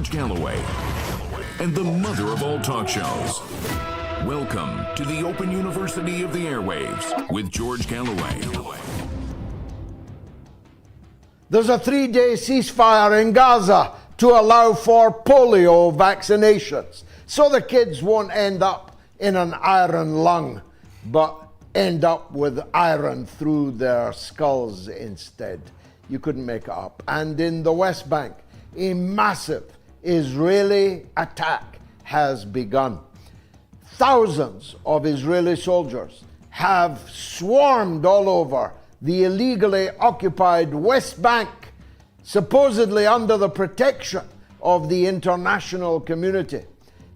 George Galloway, and the mother of all talk shows. Welcome to the Open University of the Airwaves with George Galloway. There's a 3-day ceasefire in Gaza to allow for polio vaccinations, so the kids won't end up in an iron lung, but end up with iron through their skulls instead. You couldn't make it up. And in the West Bank, a massive Israeli attack has begun. Thousands of Israeli soldiers have swarmed all over the illegally occupied West Bank, supposedly under the protection of the international community.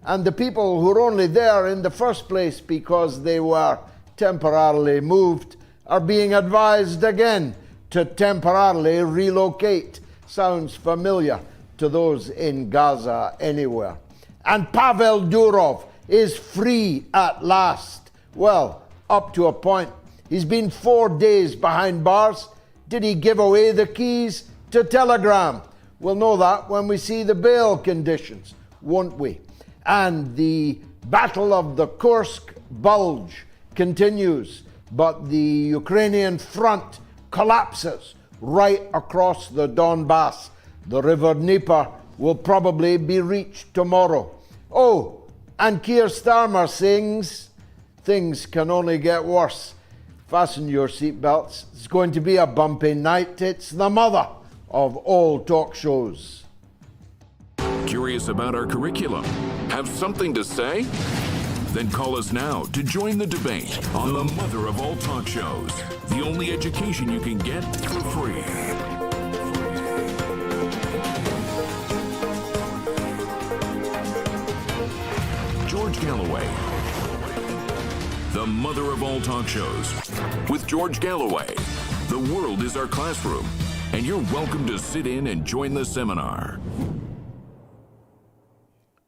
And the people who are only there in the first place because they were temporarily moved are being advised again to temporarily relocate. Sounds familiar to those in Gaza anywhere. And Pavel Durov is free at last. Well, up to a point. He's been 4 days behind bars. Did he give away the keys to Telegram? We'll know that when we see the bail conditions, won't we? And the Battle of the Kursk Bulge continues, but the Ukrainian front collapses right across the Donbass. The river Dnieper will probably be reached tomorrow. Oh, and Keir Starmer sings, things can only get worse. Fasten your seatbelts. It's going to be a bumpy night. It's the mother of all talk shows. Curious about our curriculum? Have something to say? Then call us now to join the debate on the mother of all talk shows. The only education you can get for free. George Galloway, the mother of all talk shows. With George Galloway, the world is our classroom, and you're welcome to sit in and join the seminar.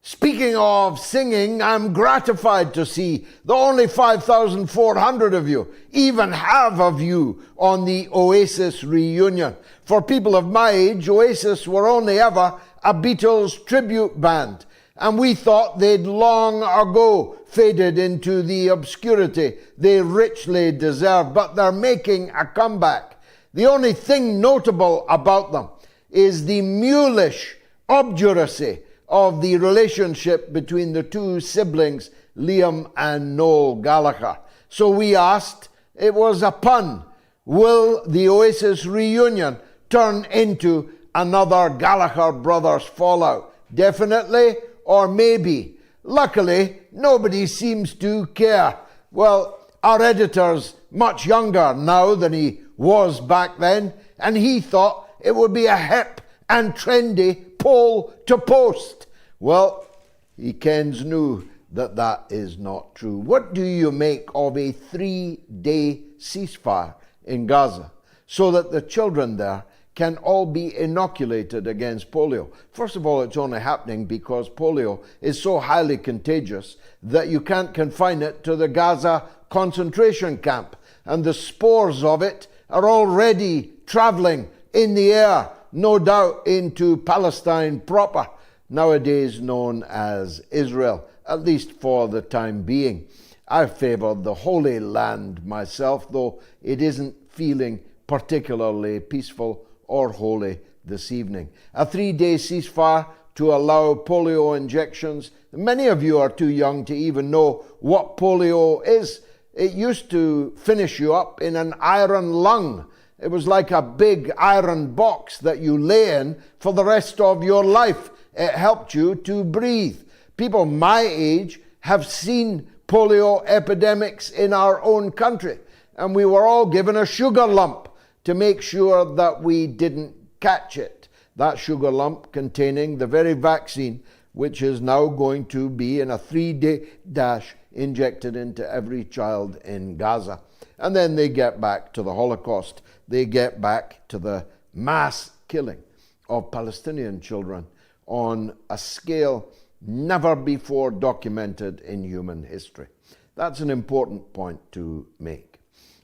Speaking of singing, I'm gratified to see the only 5,400 of you, even half of you, on the Oasis reunion. For people of my age, Oasis were only ever a Beatles tribute band, and we thought they'd long ago faded into the obscurity they richly deserve, but they're making a comeback. The only thing notable about them is the mulish obduracy of the relationship between the two siblings, Liam and Noel Gallagher. So we asked, it was a pun, will the Oasis reunion turn into another Gallagher brothers fallout? Definitely, or maybe. Luckily, nobody seems to care. Well, our editor's much younger now than he was back then, and he thought it would be a hip and trendy poll to post. Well, he kens knew that that is not true. What do you make of a 3-day ceasefire in Gaza so that the children there can all be inoculated against polio? First of all, it's only happening because polio is so highly contagious that you can't confine it to the Gaza concentration camp, and the spores of it are already traveling in the air, no doubt into Palestine proper, nowadays known as Israel, at least for the time being. I favor the Holy Land myself, though it isn't feeling particularly peaceful or holy this evening. A 3-day ceasefire to allow polio injections. Many of you are too young to even know what polio is. It used to finish you up in an iron lung. It was like a big iron box that you lay in for the rest of your life. It helped you to breathe. People my age have seen polio epidemics in our own country, and we were all given a sugar lump to make sure that we didn't catch it. That sugar lump containing the very vaccine which is now going to be in a 3-day dash injected into every child in Gaza. And then they get back to the Holocaust. They get back to the mass killing of Palestinian children on a scale never before documented in human history. That's an important point to make.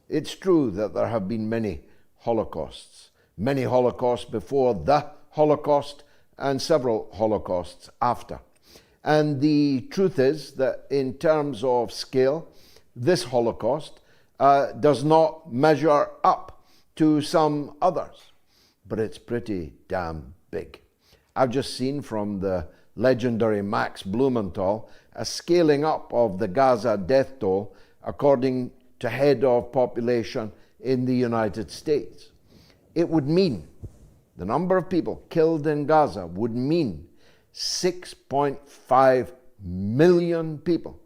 It's true that there have been many Holocausts before the Holocaust, and several Holocausts after. And the truth is that in terms of scale, this Holocaust does not measure up to some others, but it's pretty damn big. I've just seen from the legendary Max Blumenthal a scaling up of the Gaza death toll according to head of population in the United States. It would mean the number of people killed in Gaza would mean 6.5 million people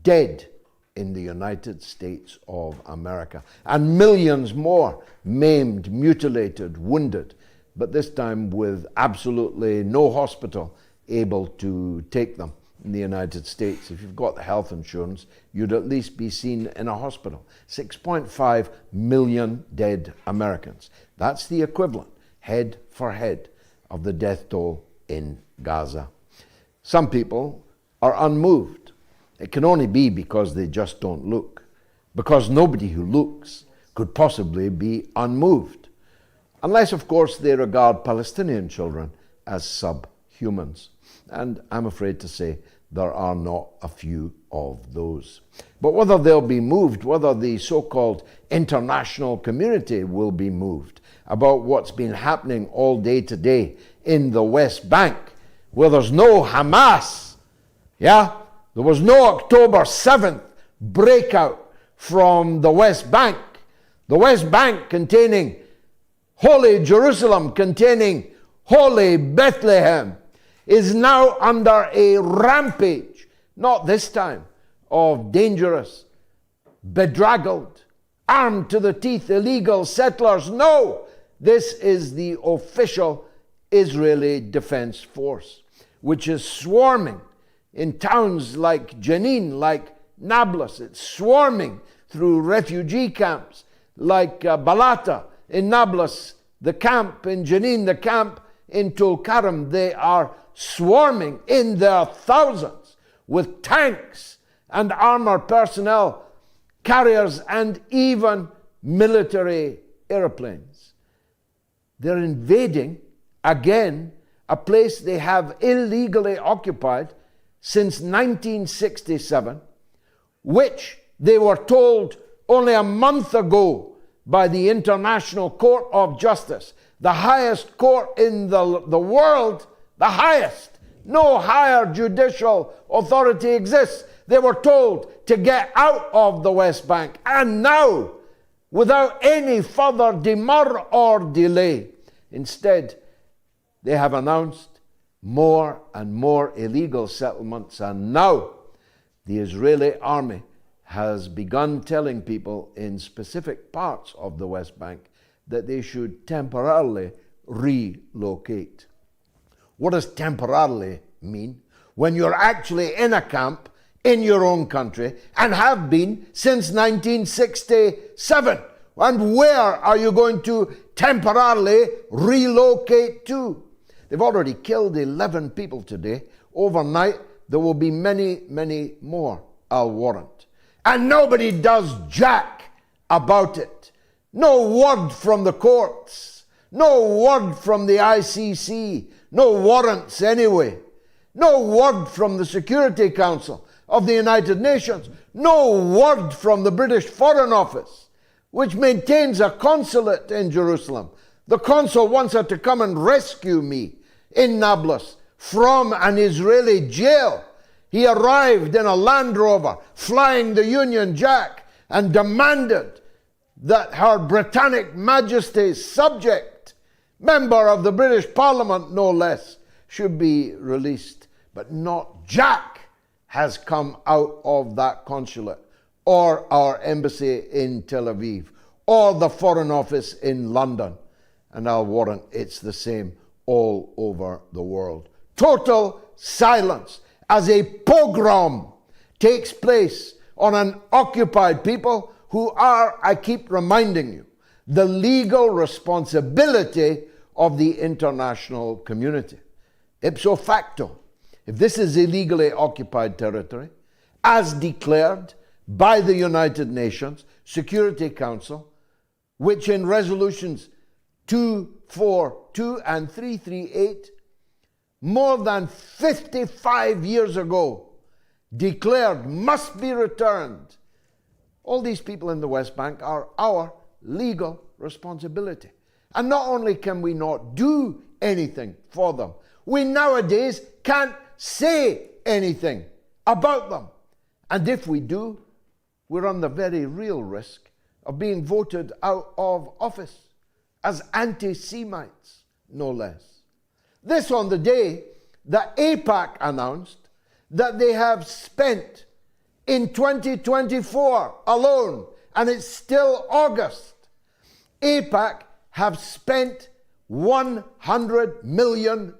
dead in the United States of America, and millions more maimed, mutilated, wounded, but this time with absolutely no hospital able to take them in the United States. If you've got the health insurance, you'd at least be seen in a hospital. 6.5 million dead Americans. That's the equivalent, head for head, of the death toll in Gaza. Some people are unmoved. It can only be because they just don't look, because nobody who looks could possibly be unmoved. Unless, of course, they regard Palestinian children as subhumans. And I'm afraid to say there are not a few of those. But whether they'll be moved, whether the so-called international community will be moved about what's been happening all day today in the West Bank, where there's no Hamas, there was no October 7th breakout from the West Bank. The West Bank containing Holy Jerusalem, containing Holy Bethlehem, is now under a rampage, not this time, of dangerous, bedraggled, armed to the teeth illegal settlers. No, this is the official Israeli Defense Force, which is swarming in towns like Jenin, like Nablus. It's swarming through refugee camps like Balata in Nablus, the camp in Jenin, the camp in Tulkarem. They are swarming in their thousands with tanks and armored personnel, carriers, and even military airplanes. They're invading, again, a place they have illegally occupied since 1967, which they were told only a month ago by the International Court of Justice, the highest court in the world, the highest. No higher judicial authority exists. They were told to get out of the West Bank. And now, without any further demur or delay, instead, they have announced more and more illegal settlements. And now, the Israeli army has begun telling people in specific parts of the West Bank that they should temporarily relocate. What does temporarily mean? When you're actually in a camp in your own country and have been since 1967. And where are you going to temporarily relocate to? They've already killed 11 people today. Overnight, there will be many, many more, I'll warrant. And nobody does jack about it. No word from the courts. No word from the ICC. No warrants anyway. No word from the Security Council of the United Nations. No word from the British Foreign Office, which maintains a consulate in Jerusalem. The consul wants her to come and rescue me in Nablus from an Israeli jail. He arrived in a Land Rover, flying the Union Jack, and demanded that Her Britannic Majesty's subject, member of the British Parliament no less, should be released. But not Jack has come out of that consulate, or our embassy in Tel Aviv, or the Foreign Office in London. And I'll warrant it's the same all over the world. Total silence as a pogrom takes place on an occupied people who are, I keep reminding you, the legal responsibility of the international community. Ipso facto, if this is illegally occupied territory, as declared by the United Nations Security Council, which in resolutions 242 and 338 more than 55 years ago, declared must be returned. All these people in the West Bank are our legal responsibility. And not only can we not do anything for them, we nowadays can't say anything about them. And if we do, we run the very real risk of being voted out of office as anti-Semites, no less. This on the day that AIPAC announced that they have spent in 2024 alone, and it's still August, AIPAC have spent $100 million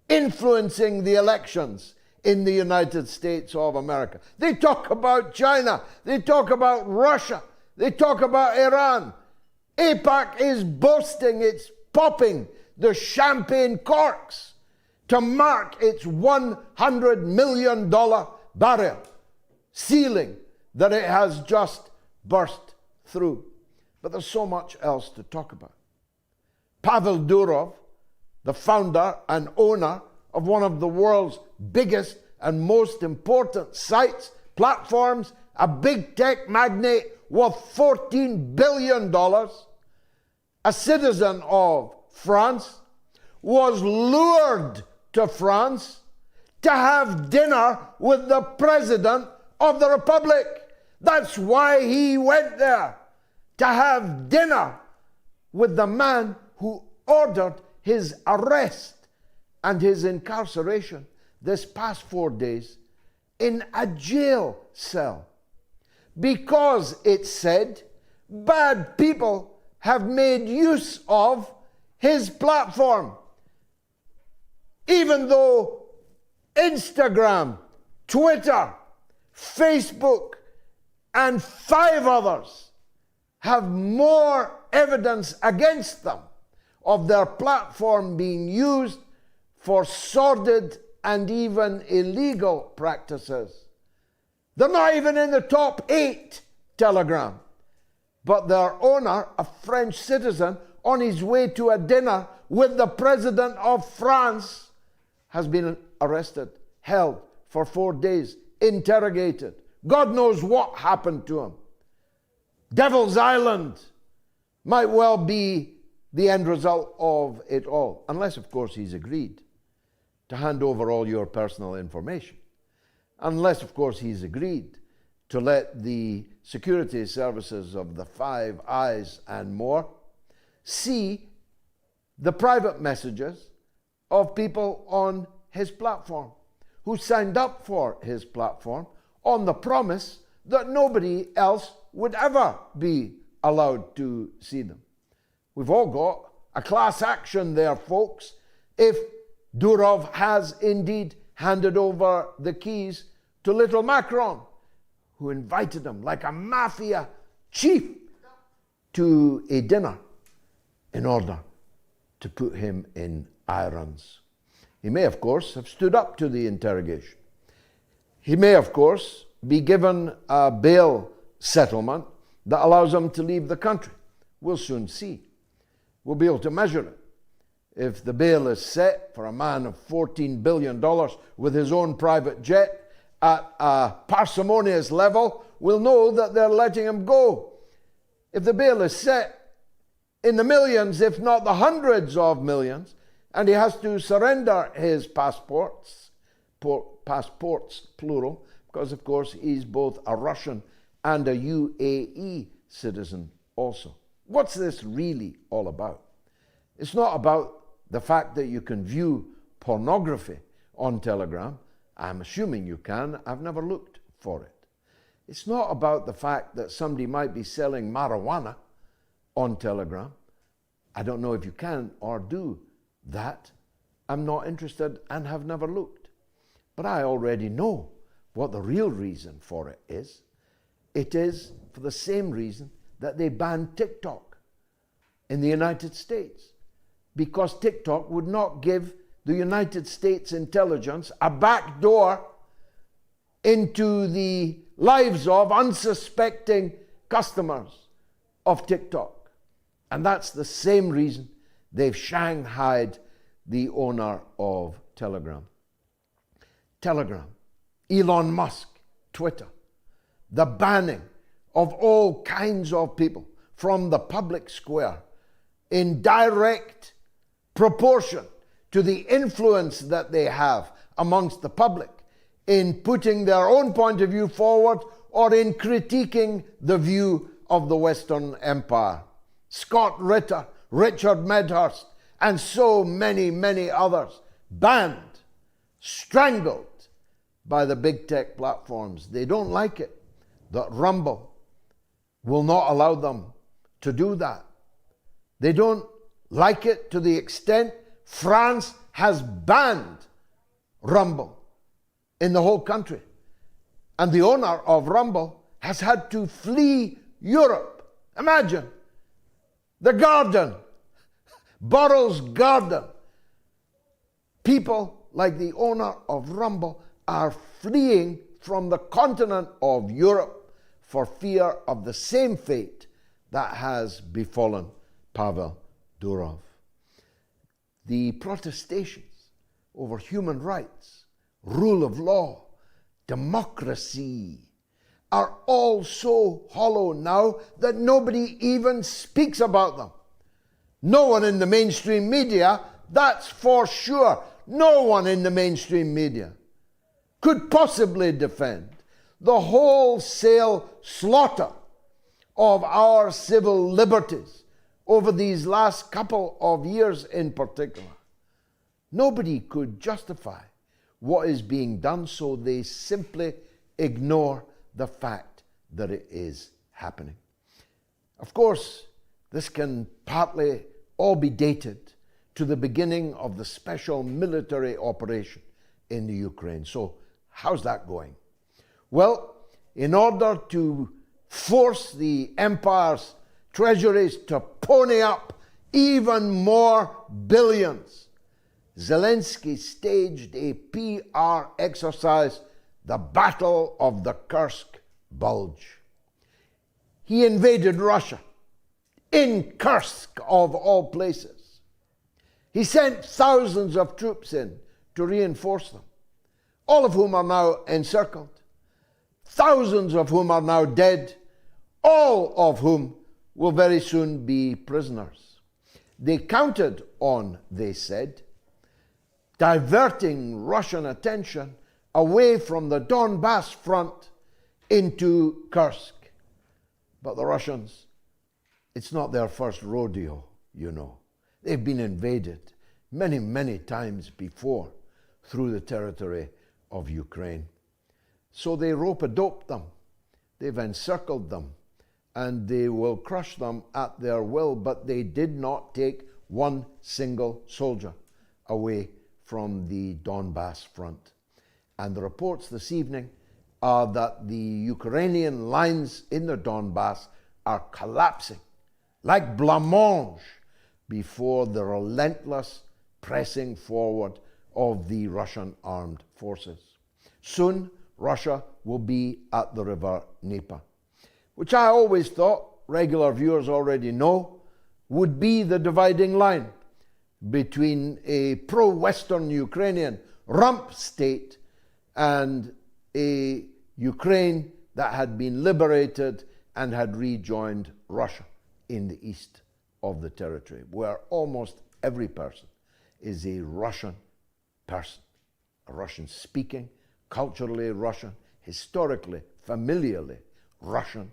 influencing the elections in the United States of America. They talk about China, they talk about Russia, they talk about Iran. AIPAC is boasting, it's popping the champagne corks to mark its $100 million barrel ceiling that it has just burst through. But there's so much else to talk about. Pavel Durov, the founder and owner of one of the world's biggest and most important sites, platforms, a big tech magnate worth $14 billion, a citizen of France, was lured to France to have dinner with the President of the Republic. That's why he went there, to have dinner with the man who ordered his arrest and his incarceration this past 4 days in a jail cell. Because, it said, bad people have made use of his platform. Even though Instagram, Twitter, Facebook, and 5 others have more evidence against them of their platform being used for sordid and even illegal practices. They're not even in the top 8 Telegram. But their owner, a French citizen, on his way to a dinner with the President of France, has been arrested, held for 4 days, interrogated. God knows what happened to him. Devil's Island might well be the end result of it all, unless, of course, he's agreed to hand over all your personal information. Unless, of course, he's agreed to let the security services of the Five Eyes and more see the private messages of people on his platform who signed up for his platform on the promise that nobody else would ever be allowed to see them. We've all got a class action there, folks, if Durov has indeed handed over the keys to little Macron, who invited him like a mafia chief to a dinner in order to put him in irons. He may, of course, have stood up to the interrogation. He may, of course, be given a bail settlement that allows him to leave the country. We'll soon see. We'll be able to measure it. If the bail is set for a man of $14 billion with his own private jet at a parsimonious level, we'll know that they're letting him go. If the bail is set in the millions, if not the hundreds of millions, and he has to surrender his passports, plural, because of course he's both a Russian and a UAE citizen also. What's this really all about? It's not about the fact that you can view pornography on Telegram. I'm assuming you can. I've never looked for it. It's not about the fact that somebody might be selling marijuana on Telegram. I don't know if you can or do that. I'm not interested and have never looked. But I already know what the real reason for it is. It is for the same reason that they banned TikTok in the United States, because TikTok would not give the United States intelligence a back door into the lives of unsuspecting customers of TikTok. And that's the same reason they've shanghaied the owner of Telegram. Telegram, Elon Musk, Twitter, the banning of all kinds of people from the public square in direct proportion to the influence that they have amongst the public in putting their own point of view forward or in critiquing the view of the Western Empire. Scott Ritter, Richard Medhurst, and so many, many others banned, strangled by the big tech platforms. They don't like it that Rumble will not allow them to do that. They don't like it to the extent France has banned Rumble in the whole country. And the owner of Rumble has had to flee Europe. Imagine. The Garden. Burroughs Garden. People like the owner of Rumble are fleeing from the continent of Europe for fear of the same fate that has befallen Pavel Durov. The protestations over human rights, rule of law, democracy are all so hollow now that nobody even speaks about them. No one in the mainstream media, that's for sure, no one in the mainstream media could possibly defend the wholesale slaughter of our civil liberties over these last couple of years in particular. Nobody could justify what is being done, so they simply ignore the fact that it is happening. Of course, this can partly all be dated to the beginning of the special military operation in the Ukraine. So how's that going? Well, in order to force the empire's treasuries to pony up even more billions, Zelensky staged a PR exercise, the Battle of the Kursk Bulge. He invaded Russia, in Kursk of all places. He sent thousands of troops in to reinforce them, all of whom are now encircled, thousands of whom are now dead, all of whom will very soon be prisoners. They counted on, they said, diverting Russian attention away from the Donbass front into Kursk. But the Russians, it's not their first rodeo, you know. They've been invaded many, many times before through the territory of Ukraine. So they rope-a-dope them. They've encircled them, and they will crush them at their will, but they did not take one single soldier away from the Donbass front. And the reports this evening are that the Ukrainian lines in the Donbass are collapsing like blancmange before the relentless pressing forward of the Russian armed forces. Soon, Russia will be at the river Dnieper, which I always thought, regular viewers already know, would be the dividing line between a pro-Western Ukrainian rump state and a Ukraine that had been liberated and had rejoined Russia in the east of the territory, where almost every person is a Russian person, a Russian-speaking, culturally Russian, historically, familiarly Russian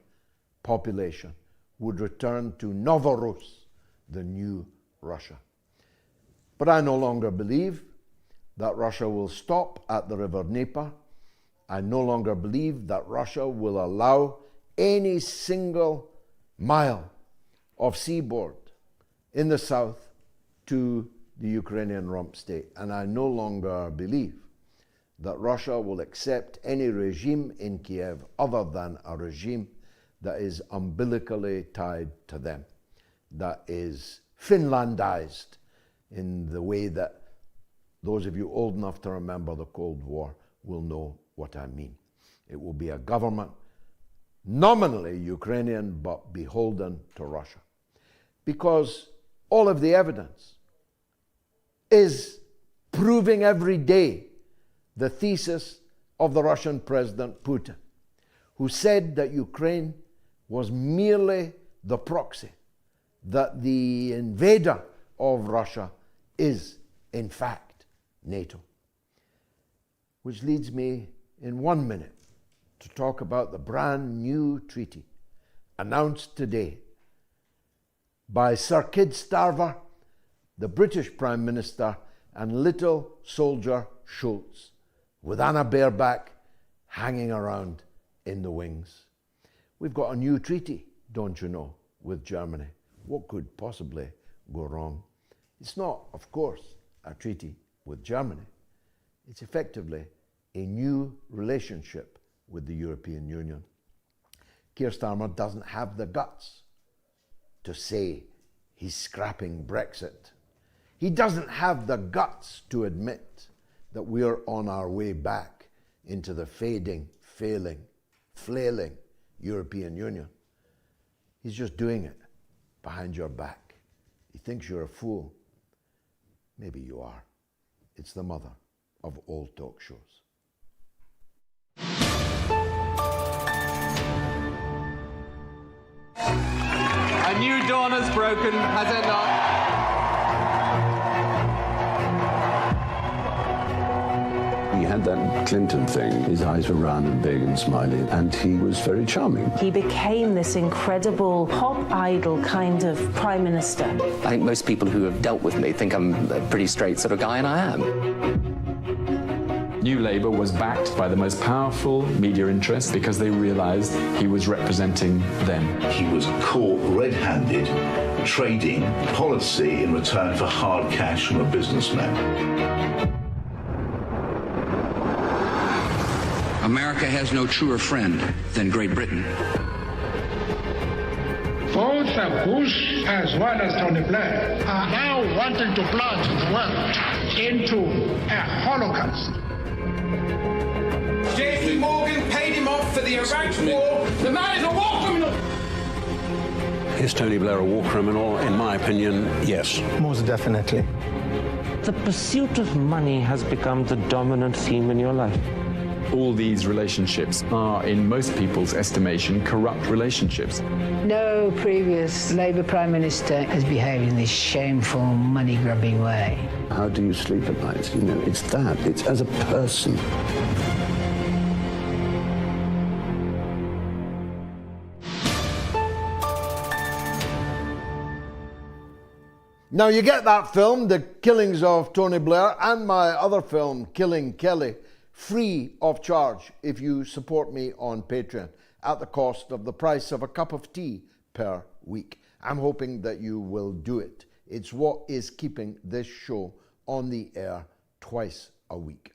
population would return to Novorus, the new Russia. But I no longer believe that Russia will stop at the river Dnieper. I no longer believe that Russia will allow any single mile of seaboard in the south to the Ukrainian rump state. And I no longer believe that Russia will accept any regime in Kiev other than a regime that is umbilically tied to them, that is Finlandized in the way that those of you old enough to remember the Cold War will know what I mean. It will be a government nominally Ukrainian but beholden to Russia. Because all of the evidence is proving every day the thesis of the Russian President Putin, who said that Ukraine was merely the proxy, that the invader of Russia is, in fact, NATO. Which leads me in 1 minute to talk about the brand new treaty announced today by Sir Keir Starmer, the British Prime Minister, and little soldier Schultz, with Anna Baerbock hanging around in the wings. We've got a new treaty, don't you know, with Germany. What could possibly go wrong? It's not, of course, a treaty with Germany. It's effectively a new relationship with the European Union. Keir Starmer doesn't have the guts to say he's scrapping Brexit. He doesn't have the guts to admit that we're on our way back into the fading, failing, flailing European Union. He's just doing it behind your back. He thinks you're a fool. Maybe you are. It's the mother of all talk shows. A new dawn has broken, has it not? He had that Clinton thing. His eyes were round and big and smiley, and he was very charming. He became this incredible pop idol kind of prime minister. I think most people who have dealt with me think I'm a pretty straight sort of guy, and I am. New Labour was backed by the most powerful media interests because they realised he was representing them. He was caught red-handed trading policy in return for hard cash from a businessman. America has no truer friend than Great Britain. Both Bush as well as Tony Blair are now wanting to plunge the world into a Holocaust. JP Morgan paid him off for the Iraq war. The man is a war criminal. Is Tony Blair a war criminal? In my opinion, yes. Most definitely. The pursuit of money has become the dominant theme in your life. All these relationships are, in most people's estimation, corrupt relationships. No previous Labour Prime Minister has behaved in this shameful, money-grubbing way. How do you sleep at night? You know, it's that. It's as a person. Now you get that film, The Killings of Tony Blair, and my other film, Killing Kelly, free of charge if you support me on Patreon at the cost of the price of a cup of tea per week. I'm hoping that you will do it. It's what is keeping this show on the air twice a week.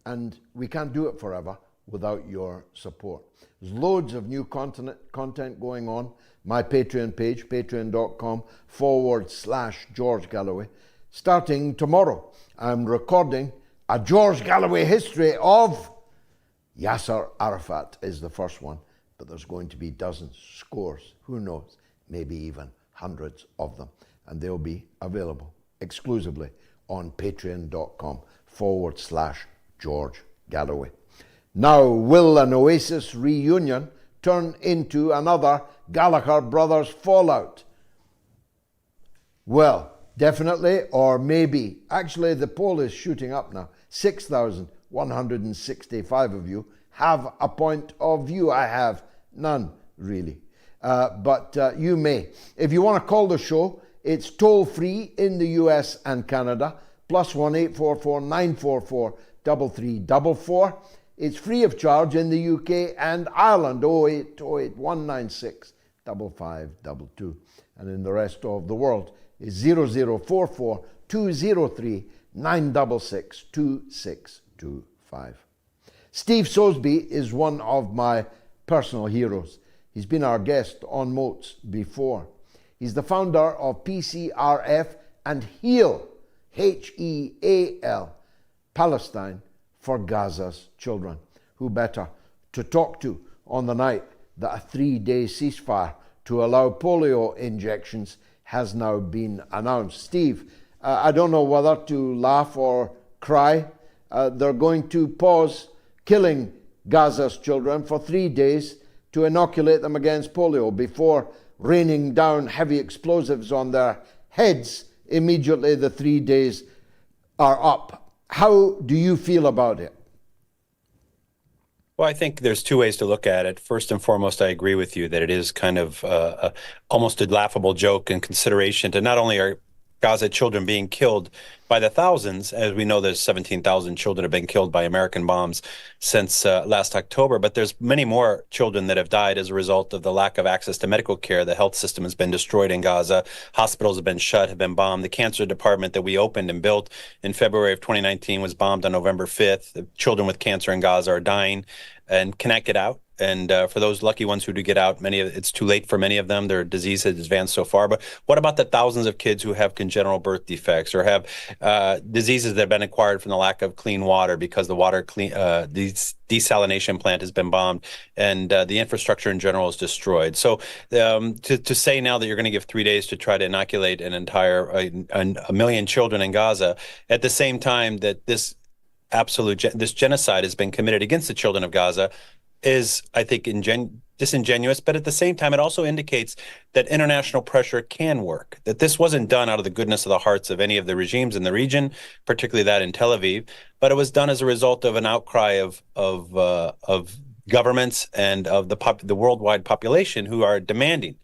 And we can't do it forever without your support. There's loads of new content going on. My Patreon page, patreon.com/George Galloway. Starting tomorrow, I'm recording a George Galloway history of Yasser Arafat is the first one, but there's going to be dozens, scores, who knows, maybe even hundreds of them. And they'll be available exclusively on patreon.com/George Galloway. Now, will an Oasis reunion turn into another Gallagher Brothers fallout? Well, definitely, or maybe. Actually, the poll is shooting up now. 6,165 of you have a point of view. I have none, really. But you may. If you want to call the show, it's toll-free in the US and Canada, +1 844 944 3344. It's free of charge in the UK and Ireland, 0808 196 5522. And in the rest of the world is 0044 203 966 2625. Steve Sosebee is one of my personal heroes. He's been our guest on MOATS before. He's the founder of PCRF and HEAL, HEAL, Palestine for Gaza's children. Who better to talk to on the night that a 3-day ceasefire to allow polio injections has now been announced. Steve, I don't know whether to laugh or cry. They're going to pause killing Gaza's children for 3 days to inoculate them against polio before raining down heavy explosives on their heads immediately the 3 days are up. How do you feel about it? Well, I think there's two ways to look at it. First and foremost, I agree with you that it is kind of almost a laughable joke in consideration to not only are Gaza children being killed by the thousands, as we know there's 17,000 children have been killed by American bombs since last October, but there's many more children that have died as a result of the lack of access to medical care. The health system has been destroyed in Gaza. Hospitals have been shut, have been bombed. The cancer department that we opened and built in February of 2019 was bombed on November 5th. The children with cancer in Gaza are dying and cannot get out. And for those lucky ones who do get out, it's too late for many of them. Their disease has advanced so far. But what about the thousands of kids who have congenital birth defects or have diseases that have been acquired from the lack of clean water because the desalination plant has been bombed and the infrastructure in general is destroyed? So to say now that you're going to give 3 days to try to inoculate an entire a million children in Gaza at the same time that this genocide has been committed against the children of Gaza is, I think, disingenuous, but at the same time, it also indicates that international pressure can work, that this wasn't done out of the goodness of the hearts of any of the regimes in the region, particularly that in Tel Aviv, but it was done as a result of an outcry of governments and of the worldwide population who are demanding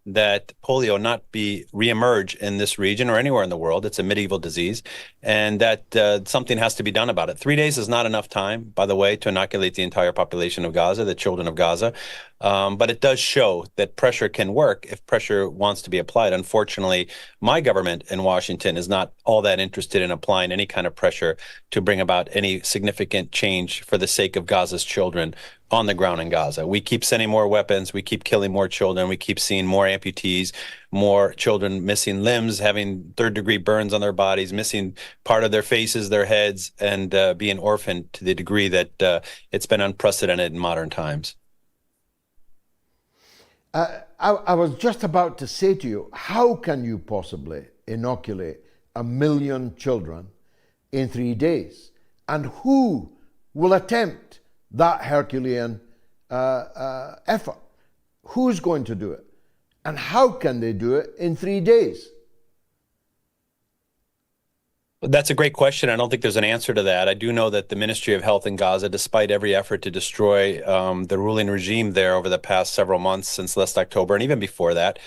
that polio not be reemerge in this region or anywhere in the world. It's a medieval disease, and that something has to be done about it. 3 days is not enough time, by the way, to inoculate the entire population of Gaza, the children of Gaza. But it does show that pressure can work if pressure wants to be applied. Unfortunately, my government in Washington is not all that interested in applying any kind of pressure to bring about any significant change for the sake of Gaza's children on the ground in Gaza. We keep sending more weapons. We keep killing more children. We keep seeing more amputees, more children missing limbs, having third-degree burns on their bodies, missing part of their faces, their heads, and being orphaned to the degree that it's been unprecedented in modern times. I was just about to say to you, how can you possibly inoculate 1 million children in 3 days? And who will attempt that Herculean effort? Who's going to do it? And how can they do it in 3 days? That's a great question. I don't think there's an answer to that. I do know that the Ministry of Health in Gaza, despite every effort to destroy the ruling regime there over the past several months since last October, and even before that,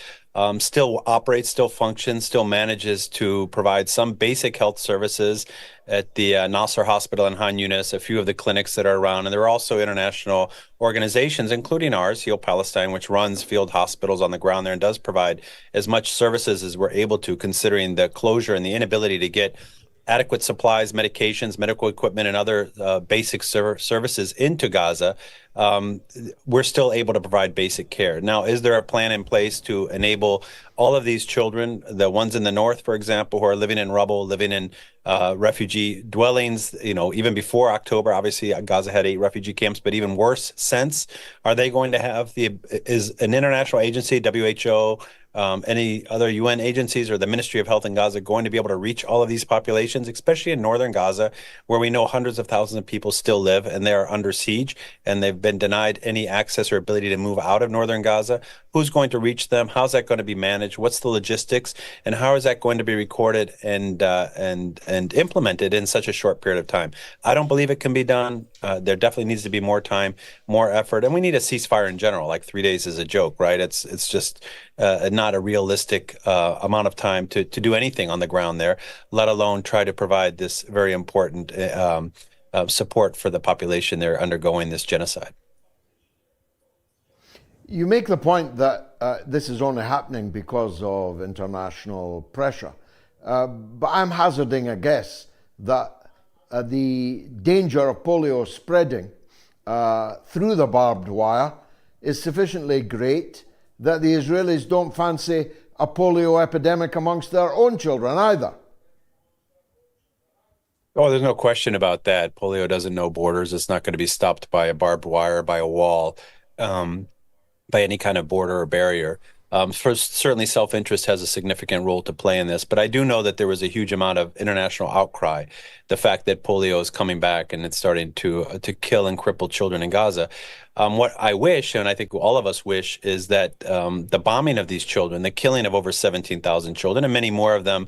still operates, still functions, still manages to provide some basic health services at the Nasser Hospital in Han Yunis, a few of the clinics that are around. And there are also international organizations, including ours, HealPalestine, which runs field hospitals on the ground there and does provide as much services as we're able to, considering the closure and the inability to get adequate supplies, medications, medical equipment, and other basic services into Gaza. We're still able to provide basic care. Now, is there a plan in place to enable all of these children, the ones in the north, for example, who are living in rubble, living in refugee dwellings, even before October? Obviously, Gaza had 8 refugee camps, but even worse since. Are they going to have is an international agency, WHO, any other UN agencies or the Ministry of Health in Gaza going to be able to reach all of these populations, especially in northern Gaza, where we know hundreds of thousands of people still live and they are under siege and they've been denied any access or ability to move out of northern Gaza? Who's going to reach them? How's that going to be managed? What's the logistics? And how is that going to be recorded and implemented in such a short period of time? I don't believe it can be done. There definitely needs to be more time, more effort, and we need a ceasefire in general. Like 3 days is a joke, right? It's just not a realistic amount of time to do anything on the ground there, let alone try to provide this very important support for the population there undergoing this genocide. You make the point that this is only happening because of international pressure, but I'm hazarding a guess that the danger of polio spreading through the barbed wire is sufficiently great that the Israelis don't fancy a polio epidemic amongst their own children either. Oh, there's no question about that. Polio doesn't know borders. It's not going to be stopped by a barbed wire, by a wall, by any kind of border or barrier. First, certainly self-interest has a significant role to play in this, but I do know that there was a huge amount of international outcry. The fact that polio is coming back and it's starting to kill and cripple children in Gaza. What I wish, and I think all of us wish, is that the bombing of these children, the killing of over 17,000 children, and many more of them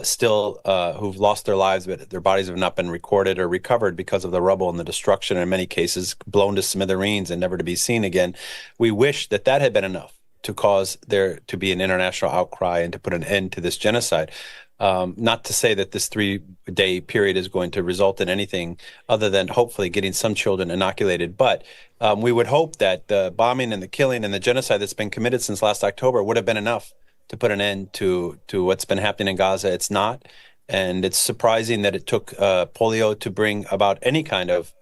still who've lost their lives, but their bodies have not been recorded or recovered because of the rubble and the destruction, in many cases blown to smithereens and never to be seen again. We wish that that had been enough to cause there to be an international outcry and to put an end to this genocide. Not to say that this 3-day period is going to result in anything other than hopefully getting some children inoculated. But we would hope that the bombing and the killing and the genocide that's been committed since last October would have been enough to put an end to what's been happening in Gaza. It's not. And it's surprising that it took polio to bring about any kind of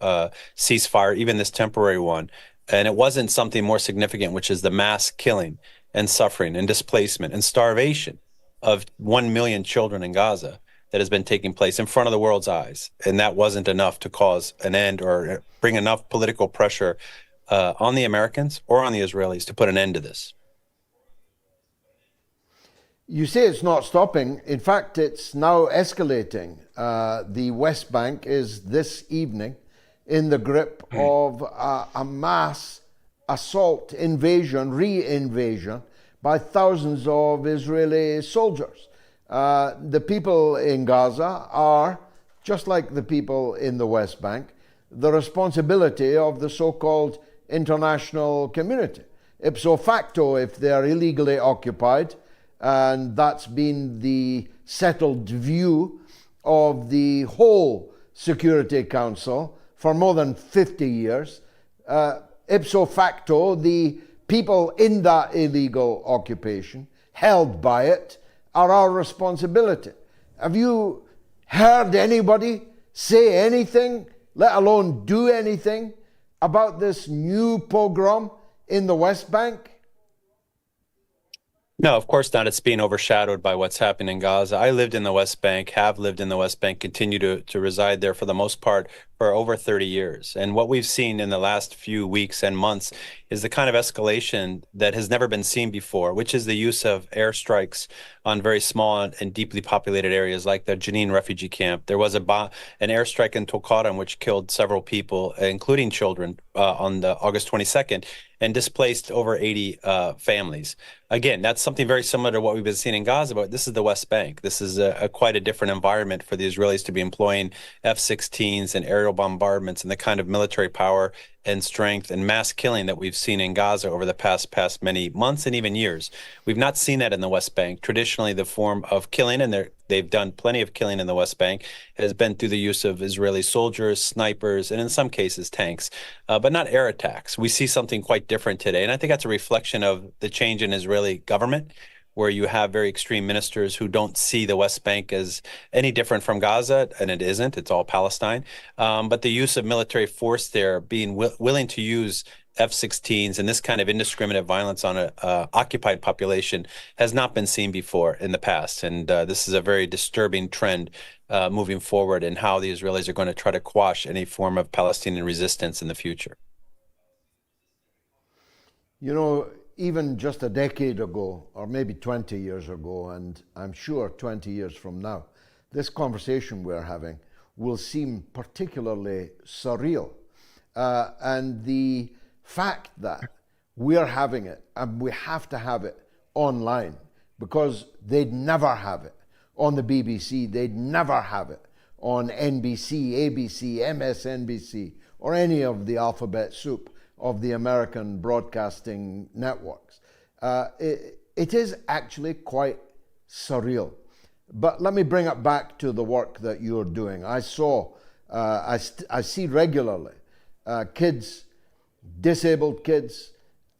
ceasefire, even this temporary one. And it wasn't something more significant, which is the mass killing and suffering and displacement and starvation of 1 million children in Gaza that has been taking place in front of the world's eyes. And that wasn't enough to cause an end or bring enough political pressure on the Americans or on the Israelis to put an end to this. You say it's not stopping. In fact, it's now escalating. The West Bank is this evening in the grip of a mass assault, invasion, re-invasion by thousands of Israeli soldiers. The people in Gaza are, just like the people in the West Bank, the responsibility of the so-called international community. Ipso facto, if they're illegally occupied, and that's been the settled view of the whole Security Council for more than 50 years, ipso facto, the people in that illegal occupation, held by it, are our responsibility. Have you heard anybody say anything, let alone do anything, about this new pogrom in the West Bank? No, of course not. It's being overshadowed by what's happening in Gaza. I lived in the West Bank, have lived in the West Bank, continue to reside there for the most part for over 30 years. And what we've seen in the last few weeks and months is the kind of escalation that has never been seen before, which is the use of airstrikes on very small and deeply populated areas like the Jenin refugee camp. There was an airstrike in Tulkarm which killed several people, including children, on the August 22nd, and displaced over 80 families. Again, that's something very similar to what we've been seeing in Gaza, but this is the West Bank. This is quite a different environment for the Israelis to be employing F-16s and aerial bombardments and the kind of military power and strength and mass killing that we've seen in Gaza over the past many months and even years. We've not seen that in the West Bank. Traditionally, the form of killing, and they've done plenty of killing in the West Bank, has been through the use of Israeli soldiers, snipers, and in some cases tanks, but not air attacks. We see something quite different today, and I think that's a reflection of the change in Israeli government, where you have very extreme ministers who don't see the West Bank as any different from Gaza, and it isn't. It's all Palestine. But the use of military force there, being willing to use F-16s and this kind of indiscriminate violence on an occupied population has not been seen before in the past. And this is a very disturbing trend moving forward in how the Israelis are going to try to quash any form of Palestinian resistance in the future. You know, even just a decade ago, or maybe 20 years ago, and I'm sure 20 years from now, this conversation we're having will seem particularly surreal. And the fact that we're having it, and we have to have it online, because they'd never have it on the BBC, they'd never have it on NBC, ABC, MSNBC, or any of the alphabet soup of the American broadcasting networks. It is actually quite surreal. But let me bring it back to the work that you're doing. I see regularly kids, disabled kids,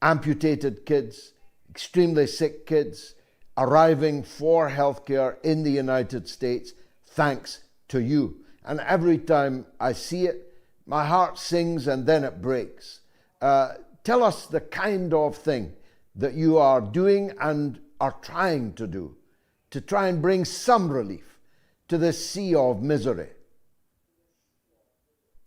amputated kids, extremely sick kids arriving for healthcare in the United States thanks to you. And every time I see it, my heart sings and then it breaks. Tell us the kind of thing that you are doing and are trying to do to try and bring some relief to this sea of misery.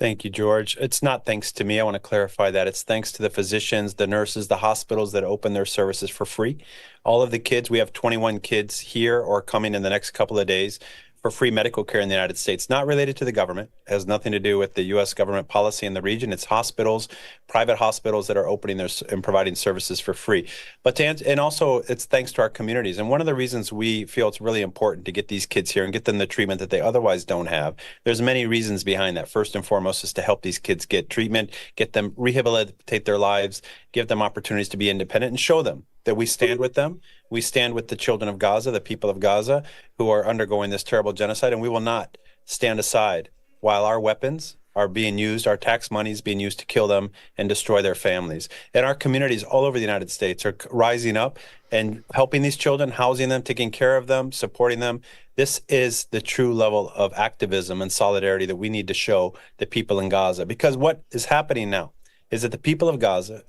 Thank you, George. It's not thanks to me. I want to clarify that. It's thanks to the physicians, the nurses, the hospitals that open their services for free. All of the kids, we have 21 kids here or coming in the next couple of days for free medical care in the United States, not related to the government. It has nothing to do with the U.S. government policy in the region. It's hospitals, private hospitals that are opening their and providing services for free. But and also it's thanks to our communities. And one of the reasons we feel it's really important to get these kids here and get them the treatment that they otherwise don't have. There's many reasons behind that. First and foremost is to help these kids get treatment, get them rehabilitate their lives, give them opportunities to be independent, and show them that we stand with them. We stand with the children of Gaza, the people of Gaza, who are undergoing this terrible genocide, and we will not stand aside while our weapons are being used, our tax money is being used to kill them and destroy their families. And our communities all over the United States are rising up and helping these children, housing them, taking care of them, supporting them. This is the true level of activism and solidarity that we need to show the people in Gaza. Because what is happening now is that the people of Gaza,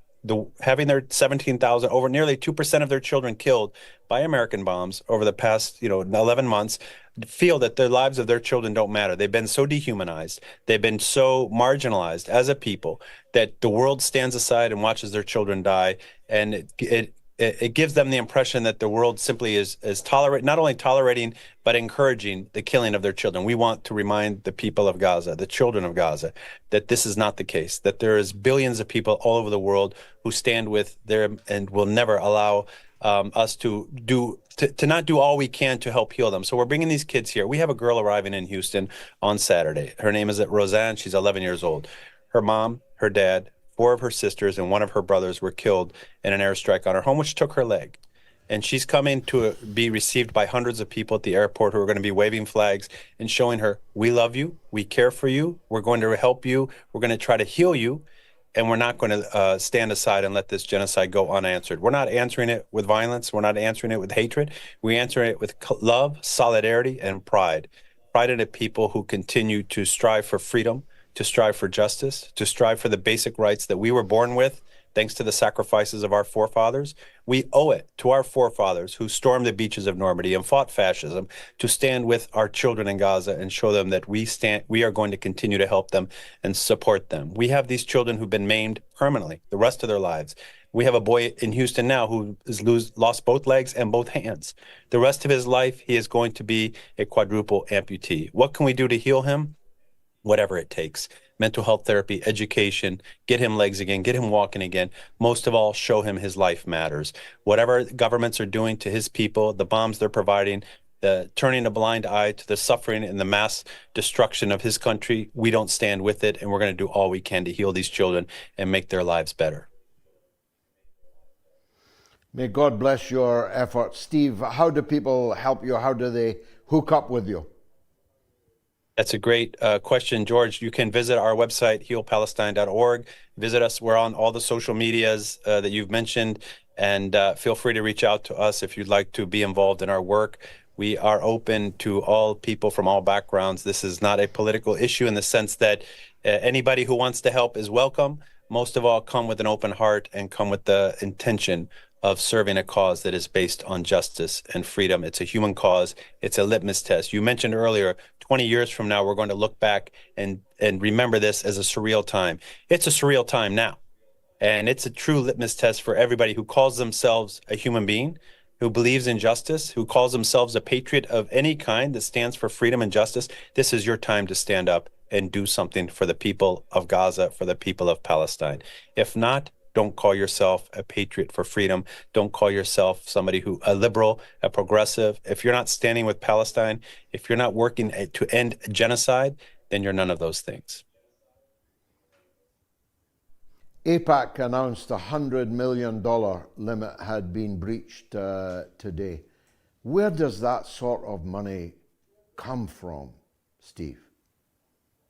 having their 17,000, over nearly 2% of their children killed by American bombs over the past 11 months, feel that the lives of their children don't matter. They've been so dehumanized. They've been so marginalized as a people that the world stands aside and watches their children die. And it gives them the impression that the world simply is not only tolerating, but encouraging the killing of their children. We want to remind the people of Gaza, the children of Gaza, that this is not the case, that there is billions of people all over the world who stand with them and will never allow us to not do all we can to help heal them. So we're bringing these kids here. We have a girl arriving in Houston on Saturday. Her name is Roseanne. She's 11 years old. Her mom, her dad, 4 of her sisters, and 1 of her brothers were killed in an airstrike on her home, which took her leg. And she's coming to be received by hundreds of people at the airport who are going to be waving flags and showing her, we love you, we care for you, we're going to help you, we're going to try to heal you, and we're not going to stand aside and let this genocide go unanswered. We're not answering it with violence. We're not answering it with hatred. We answer it with love, solidarity, and pride. Pride in a people who continue to strive for freedom, to strive for justice, to strive for the basic rights that we were born with, thanks to the sacrifices of our forefathers. We owe it to our forefathers who stormed the beaches of Normandy and fought fascism to stand with our children in Gaza and show them that we are going to continue to help them and support them. We have these children who've been maimed permanently the rest of their lives. We have a boy in Houston now who has lost both legs and both hands. The rest of his life, he is going to be a quadruple amputee. What can we do to heal him? Whatever it takes. Mental health therapy, education, get him legs again, get him walking again. Most of all, show him his life matters. Whatever governments are doing to his people, the bombs they're providing, the turning a blind eye to the suffering and the mass destruction of his country, we don't stand with it, and we're going to do all we can to heal these children and make their lives better. May God bless your efforts. Steve, how do people help you? How do they hook up with you? That's a great question, George. You can visit our website, HealPalestine.org. Visit us. We're on all the social medias that you've mentioned, and feel free to reach out to us if you'd like to be involved in our work. We are open to all people from all backgrounds. This is not a political issue in the sense that anybody who wants to help is welcome. Most of all, come with an open heart and come with the intention of serving a cause that is based on justice and freedom. It's a human cause. It's a litmus test. You mentioned earlier, 20 years from now, we're going to look back and remember this as a surreal time. It's a surreal time now. And it's a true litmus test for everybody who calls themselves a human being, who believes in justice, who calls themselves a patriot of any kind that stands for freedom and justice. This is your time to stand up and do something for the people of Gaza, for the people of Palestine. If not, don't call yourself a patriot for freedom. Don't call yourself somebody a liberal, a progressive. If you're not standing with Palestine, if you're not working to end genocide, then you're none of those things. AIPAC announced a $100 million limit had been breached today. Where does that sort of money come from, Steve?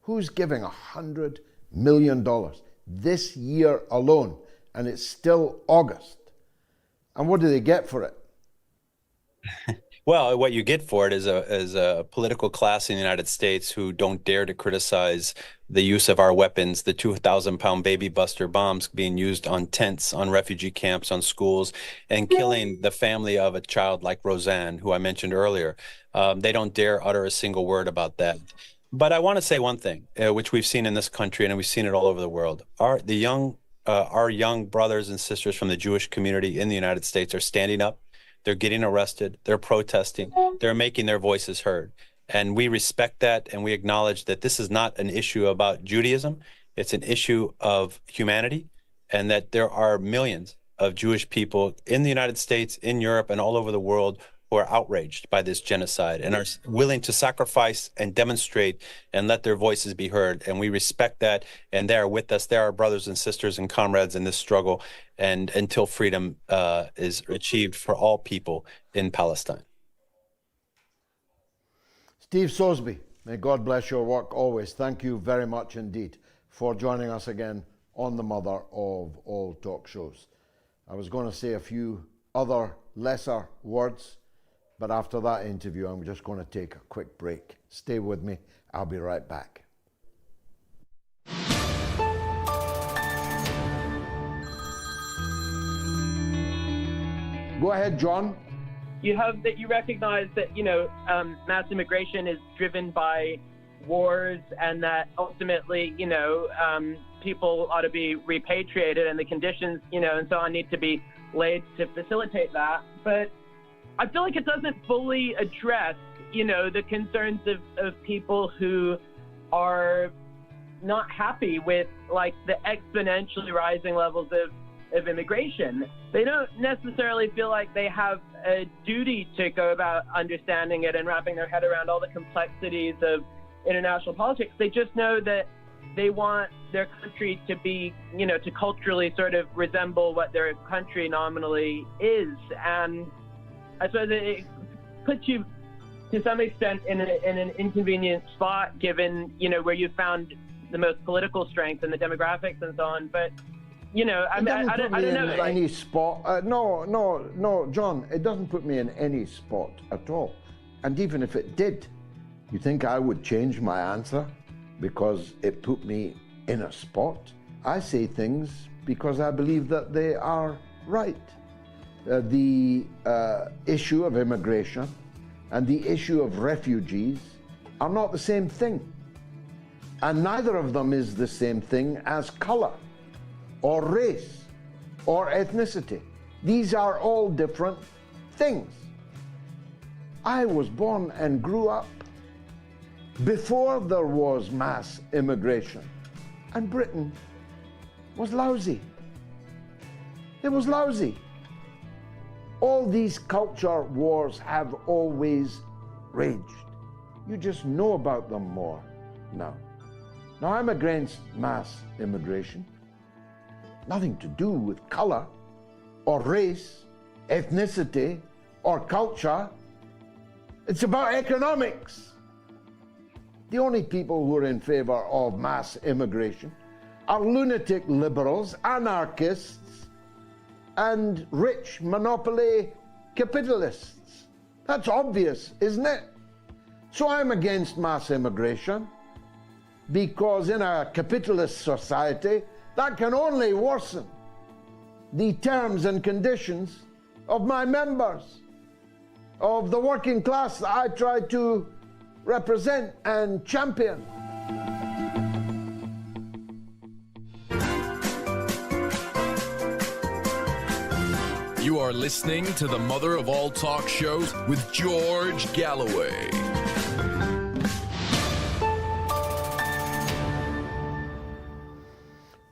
Who's giving $100 million this year alone? And it's still August. And what do they get for it? Well, what you get for it is a political class in the United States who don't dare to criticize the use of our weapons, the 2,000-pound baby buster bombs being used on tents, on refugee camps, on schools, and killing the family of a child like Roseanne, who I mentioned earlier. They don't dare utter a single word about that. But I want to say one thing, which we've seen in this country and we've seen it all over the world. Our young brothers and sisters from the Jewish community in the United States are standing up. They're getting arrested. They're protesting. They're making their voices heard. And we respect that, and we acknowledge that this is not an issue about Judaism. It's an issue of humanity, and that there are millions of Jewish people in the United States, in Europe, and all over the world who are outraged by this genocide and are willing to sacrifice and demonstrate and let their voices be heard. And we respect that, and they are with us. They are our brothers and sisters and comrades in this struggle, and until freedom is achieved for all people in Palestine. Steve Sosebee, may God bless your work always. Thank you very much indeed for joining us again on the mother of all talk shows. I was going to say a few other lesser words, but after that interview, I'm just going to take a quick break. Stay with me. I'll be right back. Go ahead, John. You recognize that, mass immigration is driven by wars, and that ultimately, people ought to be repatriated, and the conditions, and so on need to be laid to facilitate that. But I feel like it doesn't fully address, the concerns of people who are not happy with, like, the exponentially rising levels of immigration. They don't necessarily feel like they have a duty to go about understanding it and wrapping their head around all the complexities of international politics. They just know that they want their country to be, to culturally sort of resemble what their country nominally is. And I suppose it puts you to some extent in an inconvenient spot, given, where you found the most political strength and the demographics and so on. But I don't know. Any spot? No, John. It doesn't put me in any spot at all. And even if it did, you think I would change my answer because it put me in a spot? I say things because I believe that they are right. The issue of immigration and the issue of refugees are not the same thing. And neither of them is the same thing as color, or race, or ethnicity. These are all different things. I was born and grew up before there was mass immigration, and Britain was lousy. It was lousy. All these culture wars have always raged. You just know about them more now. Now, I'm against mass immigration. Nothing to do with color, or race, ethnicity, or culture. It's about economics. The only people who are in favor of mass immigration are lunatic liberals, anarchists, and rich monopoly capitalists. That's obvious, isn't it? So I'm against mass immigration because in a capitalist society, that can only worsen the terms and conditions of my members, of the working class that I try to represent and champion. You are listening to the mother of all talk shows with George Galloway.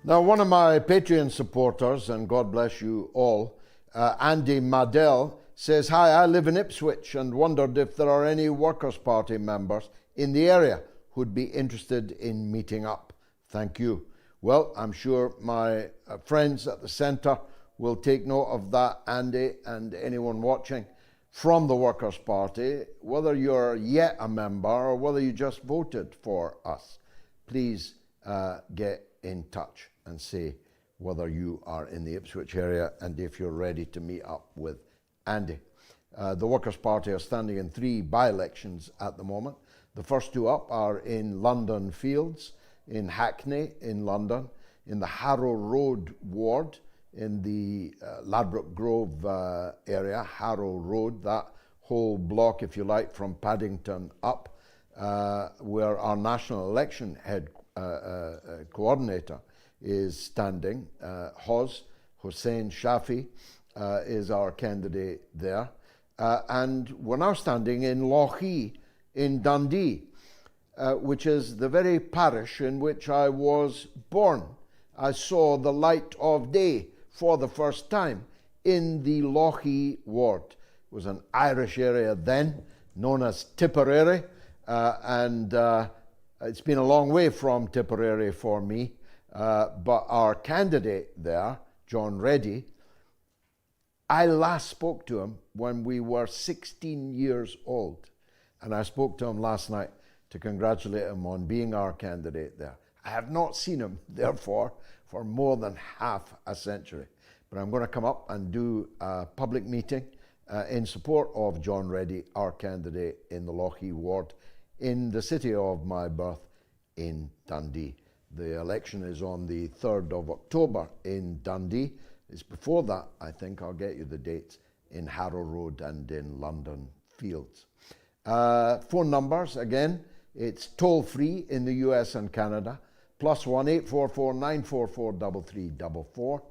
Now, one of my Patreon supporters, and God bless you all, Andy Madell, says, "Hi, I live in Ipswich and wondered if there are any Workers' Party members in the area who'd be interested in meeting up. Thank you." Well, I'm sure my friends at the centre will take note of that, Andy, and anyone watching from the Workers' Party, whether you're yet a member or whether you just voted for us. Please get in touch and say whether you are in the Ipswich area and if you're ready to meet up with Andy. The Workers' Party are standing in 3 by-elections at the moment. The first 2 up are in London Fields, in Hackney in London, in the Harrow Road ward, in the Ladbroke Grove area, Harrow Road, that whole block, if you like, from Paddington up. where our national election coordinator is standing. Hossein Shafi is our candidate there. And we're now standing in Lochee in Dundee, which is the very parish in which I was born. I saw the light of day for the first time in the Lochee ward. It was an Irish area then, known as Tipperary, and it's been a long way from Tipperary for me, but our candidate there, John Reddy, I last spoke to him when we were 16 years old, and I spoke to him last night to congratulate him on being our candidate there. I have not seen him, therefore, for more than half a century, but I'm going to come up and do a public meeting in support of John Reddy, our candidate in the Lochee ward, in the city of my birth in Dundee. The election is on the 3rd of October in Dundee. It's before that, I think. I'll get you the dates in Harrow Road and in London Fields. Phone numbers, again, it's toll-free in the US and Canada, +1 844 944 3344.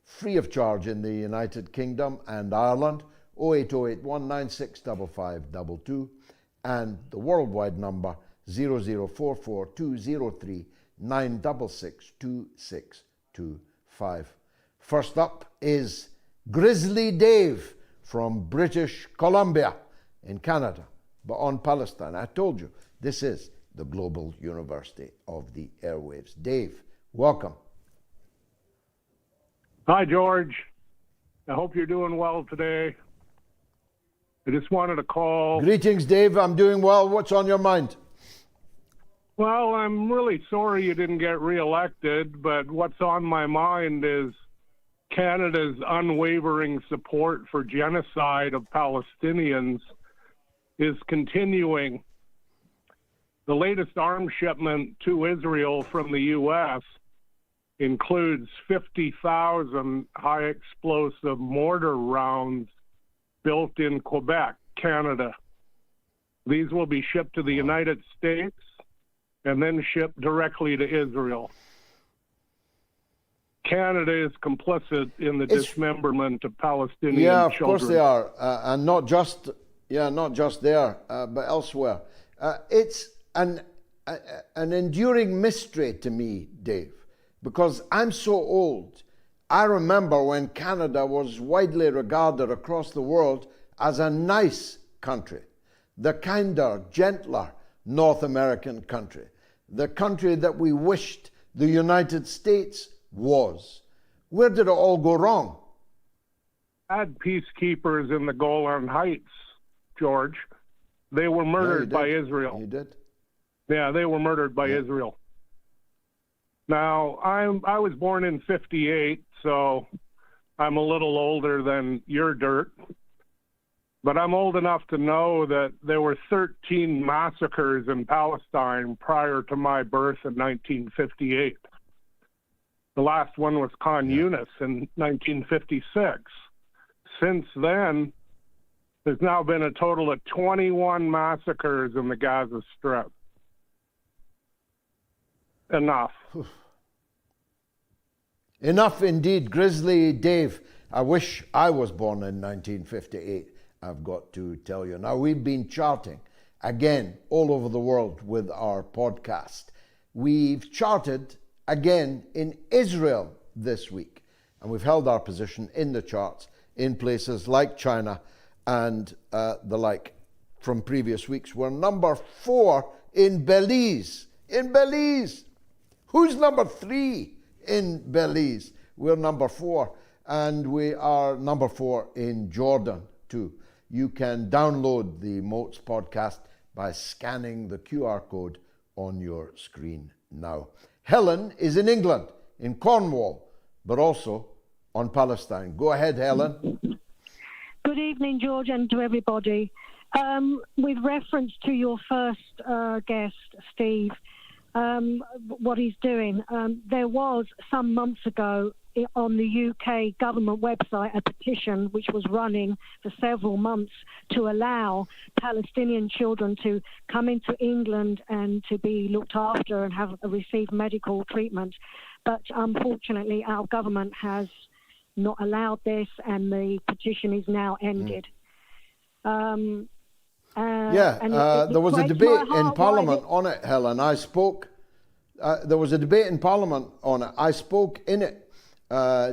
Free of charge in the United Kingdom and Ireland, 0808 196 5522. And the worldwide number, 0044 203 966 2625. First up is Grizzly Dave from British Columbia in Canada, but on Palestine. I told you, this is the Global University of the Airwaves. Dave, welcome. Hi, George. I hope you're doing well today. I just wanted to call. Greetings, Dave. I'm doing well. What's on your mind? Well, I'm really sorry you didn't get reelected, but what's on my mind is Canada's unwavering support for genocide of Palestinians is continuing. The latest arms shipment to Israel from the U.S. includes 50,000 high explosive mortar rounds built in Quebec, Canada. These will be shipped to the United States and then shipped directly to Israel. Canada is complicit in the dismemberment of Palestinian children. Yeah, of course they are, and not just there, but elsewhere. It's an enduring mystery to me, Dave, because I'm so old. I remember when Canada was widely regarded across the world as a nice country, the kinder, gentler North American country, the country that we wished the United States was. Where did it all go wrong? Had peacekeepers in the Golan Heights, George. They were murdered by Israel. You did? Yeah, they were murdered by Israel. Now, I was born in 58, so I'm a little older than your dirt. But I'm old enough to know that there were 13 massacres in Palestine prior to my birth in 1958. The last one was Khan Yunis in 1956. Since then, there's now been a total of 21 massacres in the Gaza Strip. Enough. Enough indeed. Grizzly Dave, I wish I was born in 1958, I've got to tell you. Now, we've been charting again all over the world with our podcast. We've charted again in Israel this week, and we've held our position in the charts in places like China and the like from previous weeks. We're number 4 in Belize. In Belize! Who's number 3 in Belize? We're number 4, and we are number 4 in Jordan too. You can download the MOATS podcast by scanning the QR code on your screen now. Helen is in England, in Cornwall, but also on Palestine. Go ahead, Helen. Good evening, George, and to everybody. With reference to your first guest, Steve, what he's doing, there was some months ago on the UK government website a petition which was running for several months to allow Palestinian children to come into England and to be looked after and receive medical treatment. But unfortunately, our government has not allowed this, and the petition is now ended. There was a debate in Parliament on it, Helen. There was a debate in Parliament on it. I spoke in it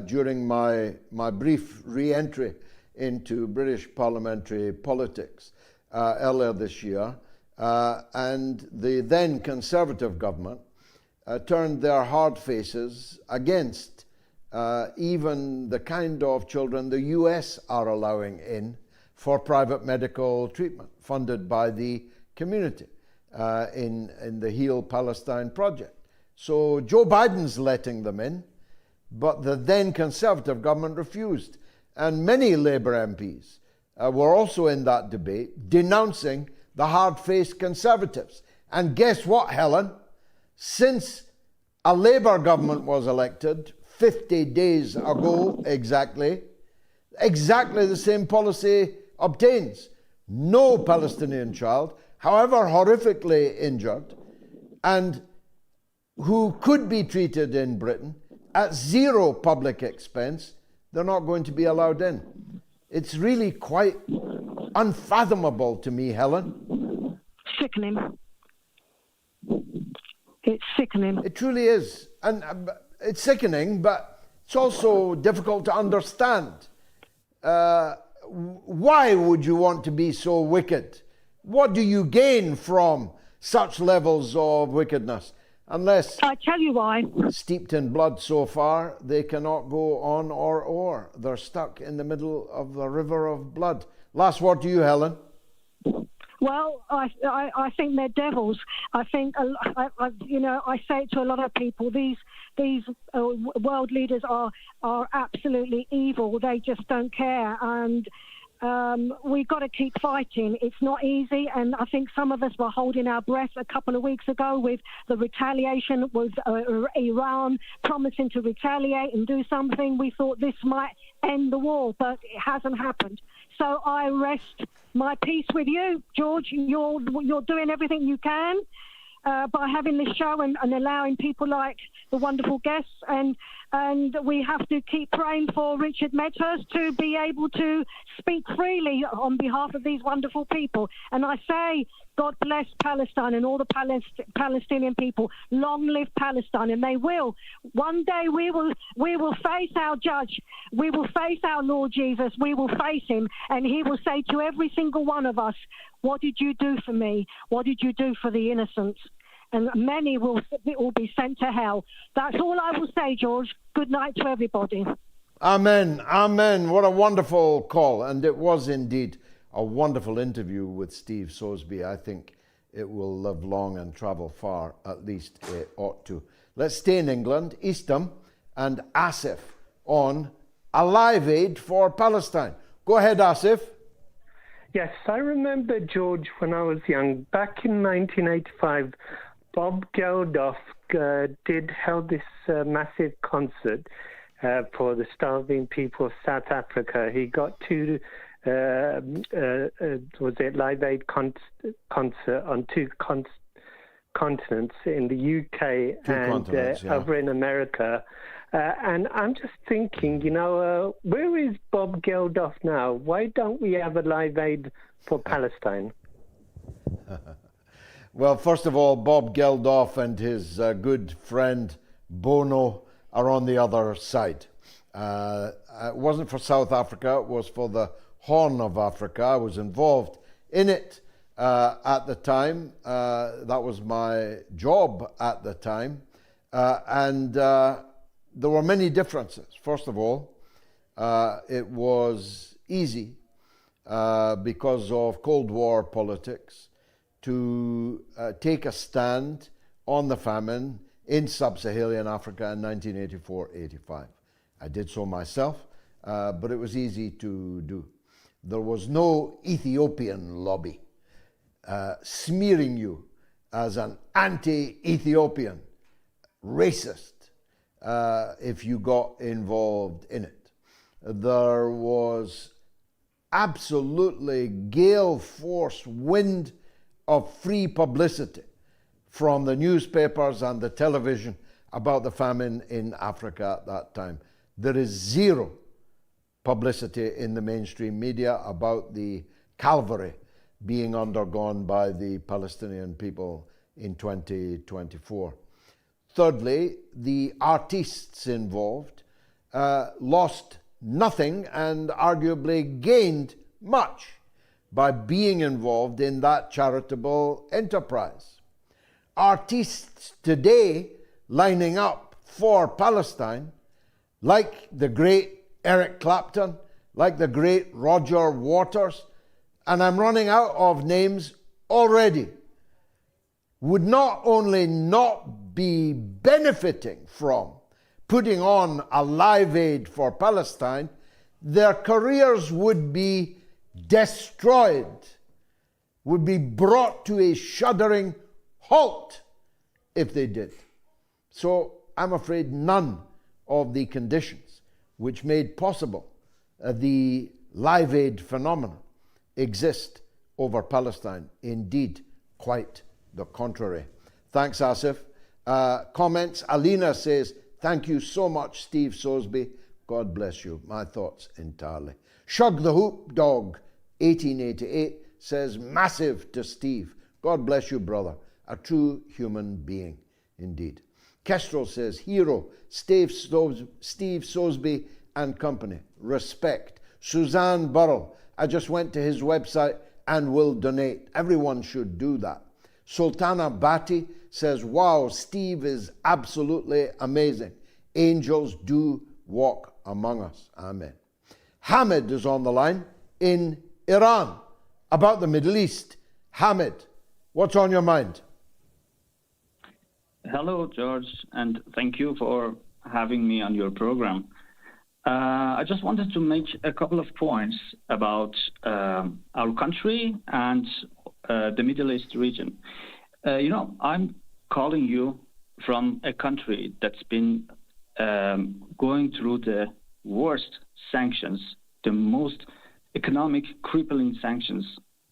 during my brief re-entry into British parliamentary politics earlier this year. And the then Conservative government turned their hard faces against even the kind of children the US are allowing in for private medical treatment funded by the community in the HealPalestine project. So Joe Biden's letting them in, but the then Conservative government refused. And many Labour MPs were also in that debate, denouncing the hard-faced Conservatives. And guess what, Helen? Since a Labour government was elected 50 days ago exactly the same policy obtains. No Palestinian child, however horrifically injured, and who could be treated in Britain at zero public expense, they're not going to be allowed in. It's really quite unfathomable to me, Helen. Sickening. It's sickening. It truly is. And it's sickening, but it's also difficult to understand. Why would you want to be so wicked? What do you gain from such levels of wickedness? Unless, I tell you why, steeped in blood so far, they cannot go on or o'er. They're stuck in the middle of the river of blood. Last word to you, Helen. Well, I think they're devils. I think, I say it to a lot of people, these world leaders are absolutely evil. They just don't care. And we've got to keep fighting. It's not easy, and I think some of us were holding our breath a couple of weeks ago with the retaliation with Iran promising to retaliate and do something. We thought this might end the war, but it hasn't happened. So I rest my peace with you, George. You're doing everything you can by having this show and allowing people like the wonderful guests, and we have to keep praying for Richard Medhurst to be able to speak freely on behalf of these wonderful people. And I say, God bless Palestine and all the Palestinian people. Long live Palestine, and they will. One day we will face our judge. We will face our Lord Jesus. We will face him, and he will say to every single one of us, what did you do for me? What did you do for the innocents? And many will be sent to hell. That's all I will say, George. Good night to everybody. Amen. Amen. What a wonderful call. And it was indeed a wonderful interview with Steve Sosebee. I think it will live long and travel far. At least it ought to. Let's stay in England. Eastham and Asif on a Live Aid for Palestine. Go ahead, Asif. Yes, I remember, George, when I was young, back in 1985, Bob Geldof held this massive concert for the starving people of South Africa. He got to, Live Aid concert on two continents, in the UK and over in America. And I'm just thinking, where is Bob Geldof now? Why don't we have a Live Aid for Palestine? Well, first of all, Bob Geldof and his good friend Bono are on the other side. It wasn't for South Africa, it was for the Horn of Africa. I was involved in it at the time. That was my job at the time. And there were many differences. First of all, it was easy because of Cold War politics to take a stand on the famine in sub-Saharan Africa in 1984-85. I did so myself, but it was easy to do. There was no Ethiopian lobby smearing you as an anti-Ethiopian, racist, if you got involved in it. There was absolutely gale force wind of free publicity from the newspapers and the television about the famine in Africa at that time. There is zero publicity in the mainstream media about the calvary being undergone by the Palestinian people in 2024. Thirdly, the artists involved lost nothing and arguably gained much by being involved in that charitable enterprise. Artists today lining up for Palestine, like the great Eric Clapton, like the great Roger Waters, and I'm running out of names already, would not only not be benefiting from putting on a Live Aid for Palestine, their careers would be destroyed, would be brought to a shuddering halt if they did. So I'm afraid none of the conditions which made possible the Live Aid phenomenon exist over Palestine. Indeed, quite the contrary. Thanks, Asif. Comments. Alina says, thank you so much, Steve Sosebee. God bless you. My thoughts entirely. Shug the Hoop Dog, 1888, says, massive to Steve. God bless you, brother. A true human being, indeed. Kestrel says, hero, Steve Sosebee and company. Respect. Suzanne Burrell, I just went to his website and will donate. Everyone should do that. Sultana Bati says, wow, Steve is absolutely amazing. Angels do walk among us. Amen. Hamid is on the line in Iran about the Middle East. Hamid, what's on your mind? Hello, George, and thank you for having me on your program. I just wanted to make a couple of points about our country and the Middle East region. I'm calling you from a country that's been going through the worst sanctions, the most economic crippling sanctions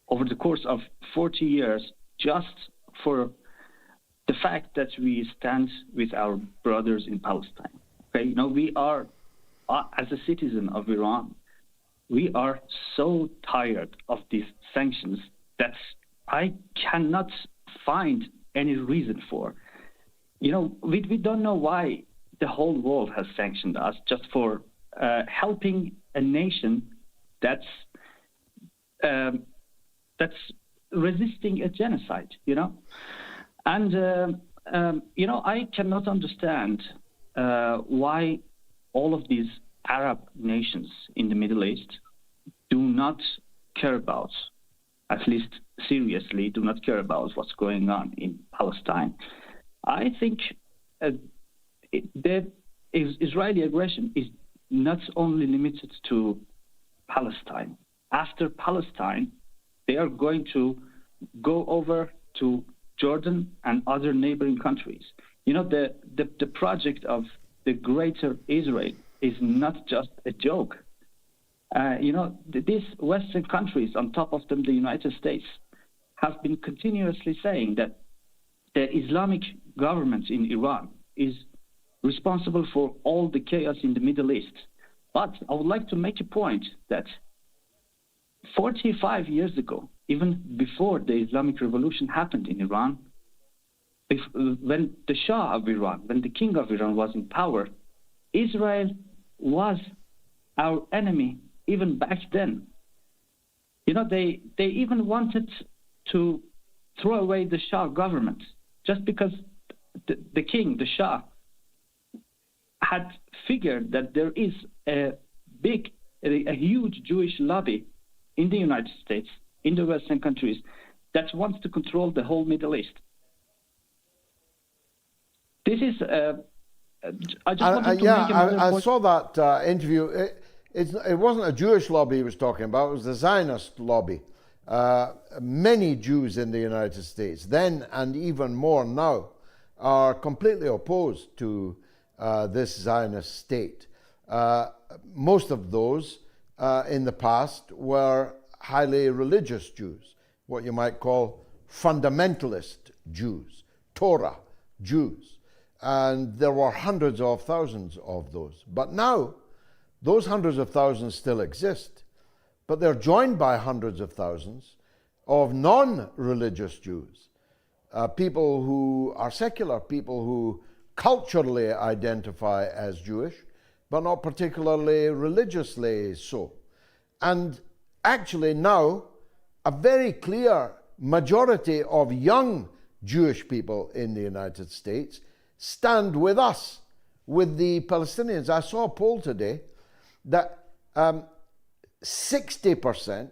over the course of 40 years, just for the fact that we stand with our brothers in Palestine. Okay, we are, as a citizen of Iran, we are so tired of these sanctions that I cannot find any reason for. We don't know why the whole world has sanctioned us just for helping a nation that's resisting a genocide, And, I cannot understand why all of these Arab nations in the Middle East do not care about, at least seriously, do not care about what's going on in Palestine. I think the Israeli aggression is not only limited to Palestine. After Palestine, they are going to go over to Jordan and other neighboring countries. The project of the Greater Israel is not just a joke. These Western countries, on top of them the United States, have been continuously saying that the Islamic government in Iran is responsible for all the chaos in the Middle East. But I would like to make a point that 45 years ago, even before the Islamic Revolution happened in Iran, when the Shah of Iran, when the king of Iran was in power, Israel was our enemy even back then. They even wanted to throw away the Shah government just because the king, the Shah, had figured that there is a huge Jewish lobby in the United States, in the Western countries, that wants to control the whole Middle East. This is, I just wanted to make another point. I saw that interview. It wasn't a Jewish lobby he was talking about, it was the Zionist lobby. Many Jews in the United States, then and even more now, are completely opposed to this Zionist state. Most of those in the past were highly religious Jews, what you might call fundamentalist Jews, Torah Jews. And there were hundreds of thousands of those. But now, those hundreds of thousands still exist, but they're joined by hundreds of thousands of non-religious Jews, people who are secular, people who culturally identify as Jewish, but not particularly religiously so. And actually now, a very clear majority of young Jewish people in the United States stand with us, with the Palestinians. I saw a poll today that 60%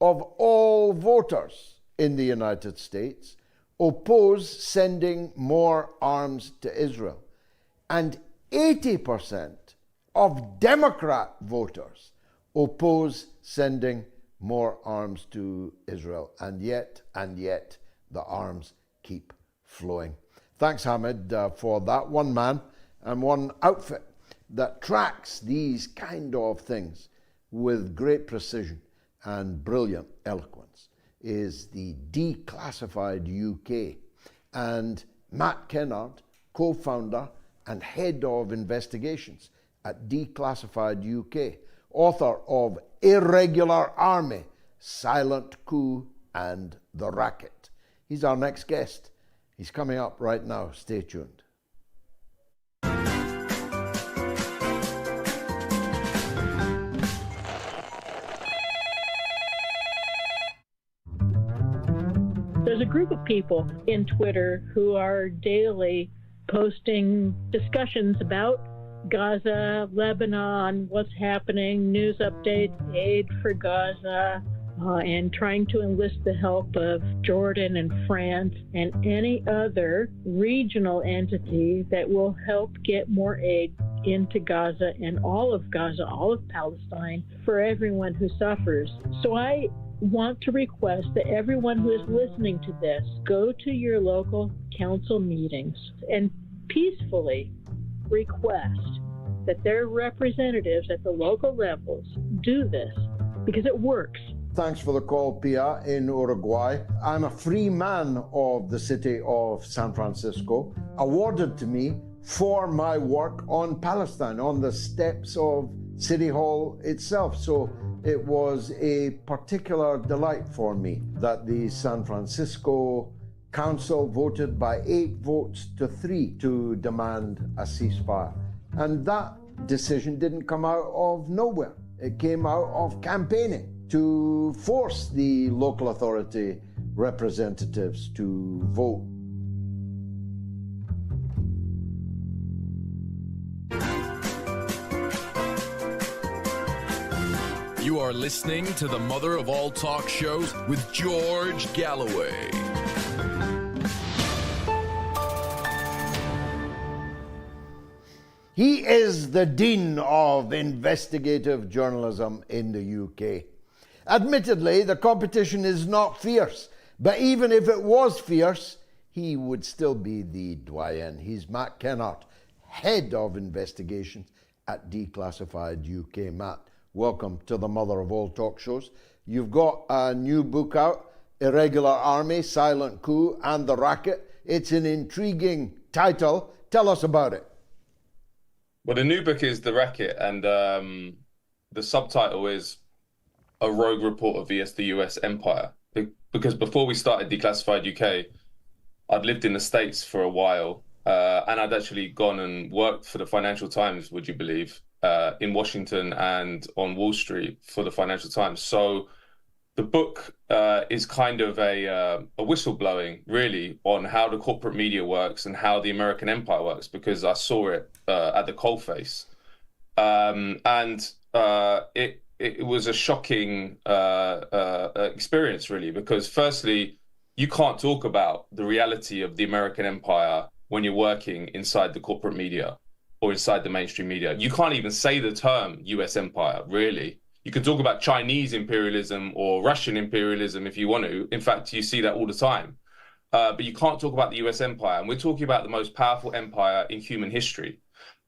of all voters in the United States oppose sending more arms to Israel. And 80% of Democrat voters oppose sending more arms to Israel. And yet, the arms keep flowing. Thanks, Hamid, for that. One man and one outfit that tracks these kind of things with great precision and brilliant eloquence is the Declassified UK. And Matt Kennard, co-founder and head of investigations at Declassified UK, author of Irregular Army, Silent Coup, and TheRacket. He's our next guest. He's coming up right now. Stay tuned. There's a group of people in Twitter who are daily posting discussions about Gaza, Lebanon, what's happening, news updates, aid for Gaza, and trying to enlist the help of Jordan and France and any other regional entity that will help get more aid into Gaza and all of Gaza, all of Palestine, for everyone who suffers. So I want to request that everyone who is listening to this go to your local council meetings and peacefully request that their representatives at the local levels do this, because it works. Thanks for the call, Pia, in Uruguay. I'm a free man of the city of San Francisco, awarded to me for my work on Palestine, on the steps of City Hall itself. So it was a particular delight for me that the San Francisco Council voted by 8 votes to 3 to demand a ceasefire. And that decision didn't come out of nowhere. It came out of campaigning to force the local authority representatives to vote. You are listening to the mother of all talk shows with George Galloway. He is the Dean of Investigative Journalism in the UK. Admittedly, the competition is not fierce, but even if it was fierce, he would still be the doyen. He's Matt Kennard, Head of Investigations at Declassified UK. Matt, welcome to the mother of all talk shows. You've got a new book out, Irregular Army, Silent Coup, and TheRacket. It's an intriguing title. Tell us about it. Well, the new book is TheRacket, and the subtitle is A Rogue Reporter vs. the US Empire. Because before we started Declassified UK, I'd lived in the States for a while, and I'd actually gone and worked for the Financial Times, would you believe, in Washington and on Wall Street for the Financial Times. So the book is kind of a whistleblowing, really, on how the corporate media works and how the American empire works, because I saw it at the coalface. It was a shocking experience, really, because firstly, you can't talk about the reality of the American empire when you're working inside the corporate media or inside the mainstream media. You can't even say the term US empire, really. You can talk about Chinese imperialism or Russian imperialism if you want to. In fact, you see that all the time. But you can't talk about the US empire. And we're talking about the most powerful empire in human history.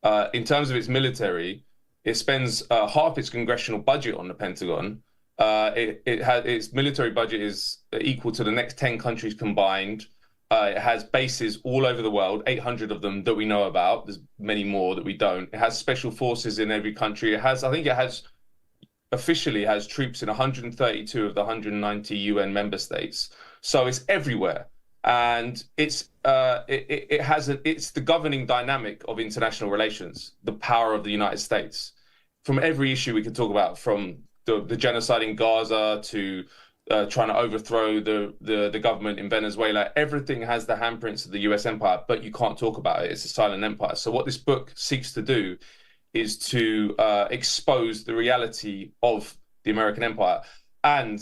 In terms of its military, it spends half its congressional budget on the Pentagon. Its military budget is equal to the next 10 countries combined. It has bases all over the world, 800 of them that we know about. There's many more that we don't. It has special forces in every country. I think it has officially has troops in 132 of the 190 UN member states. So it's everywhere. And it's the governing dynamic of international relations, the power of the United States. From every issue we could talk about, from the genocide in Gaza to trying to overthrow the government in Venezuela, everything has the handprints of the US empire, but you can't talk about it. It's a silent empire. So what this book seeks to do is to expose the reality of the American empire and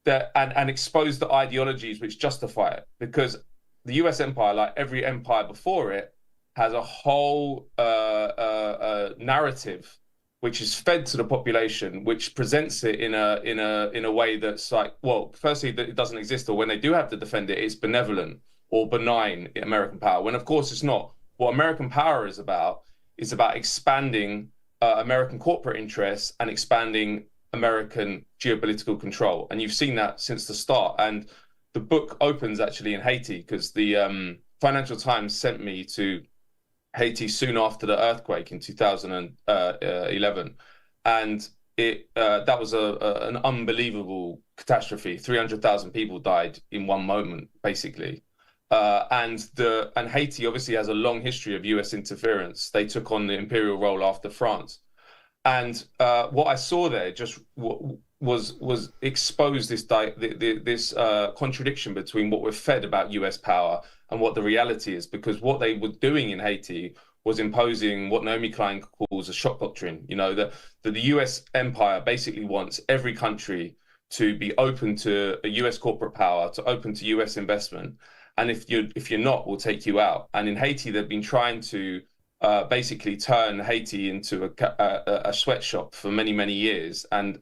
expose the ideologies which justify it. Because the US empire, like every empire before it, has a whole narrative which is fed to the population, which presents it in a way that's like, well, firstly, that it doesn't exist, or when they do have to defend it, it's benevolent or benign American power, when of course it's not. What American power is about expanding American corporate interests and expanding American geopolitical control. And you've seen that since the start. And the book opens actually in Haiti, because the Financial Times sent me to Haiti soon after the earthquake in 2011. And that was an unbelievable catastrophe. 300,000 people died in one moment, basically. And Haiti obviously has a long history of US interference. They took on the imperial role after France. And what I saw there just was exposed this contradiction between what we're fed about US power and what the reality is. Because what they were doing in Haiti was imposing what Naomi Klein calls a shock doctrine. You know, that the US empire basically wants every country to be open to a US corporate power, to open to US investment. And if you're not, we'll take you out. And in Haiti, they've been trying to basically turn Haiti into a sweatshop for many, many years. And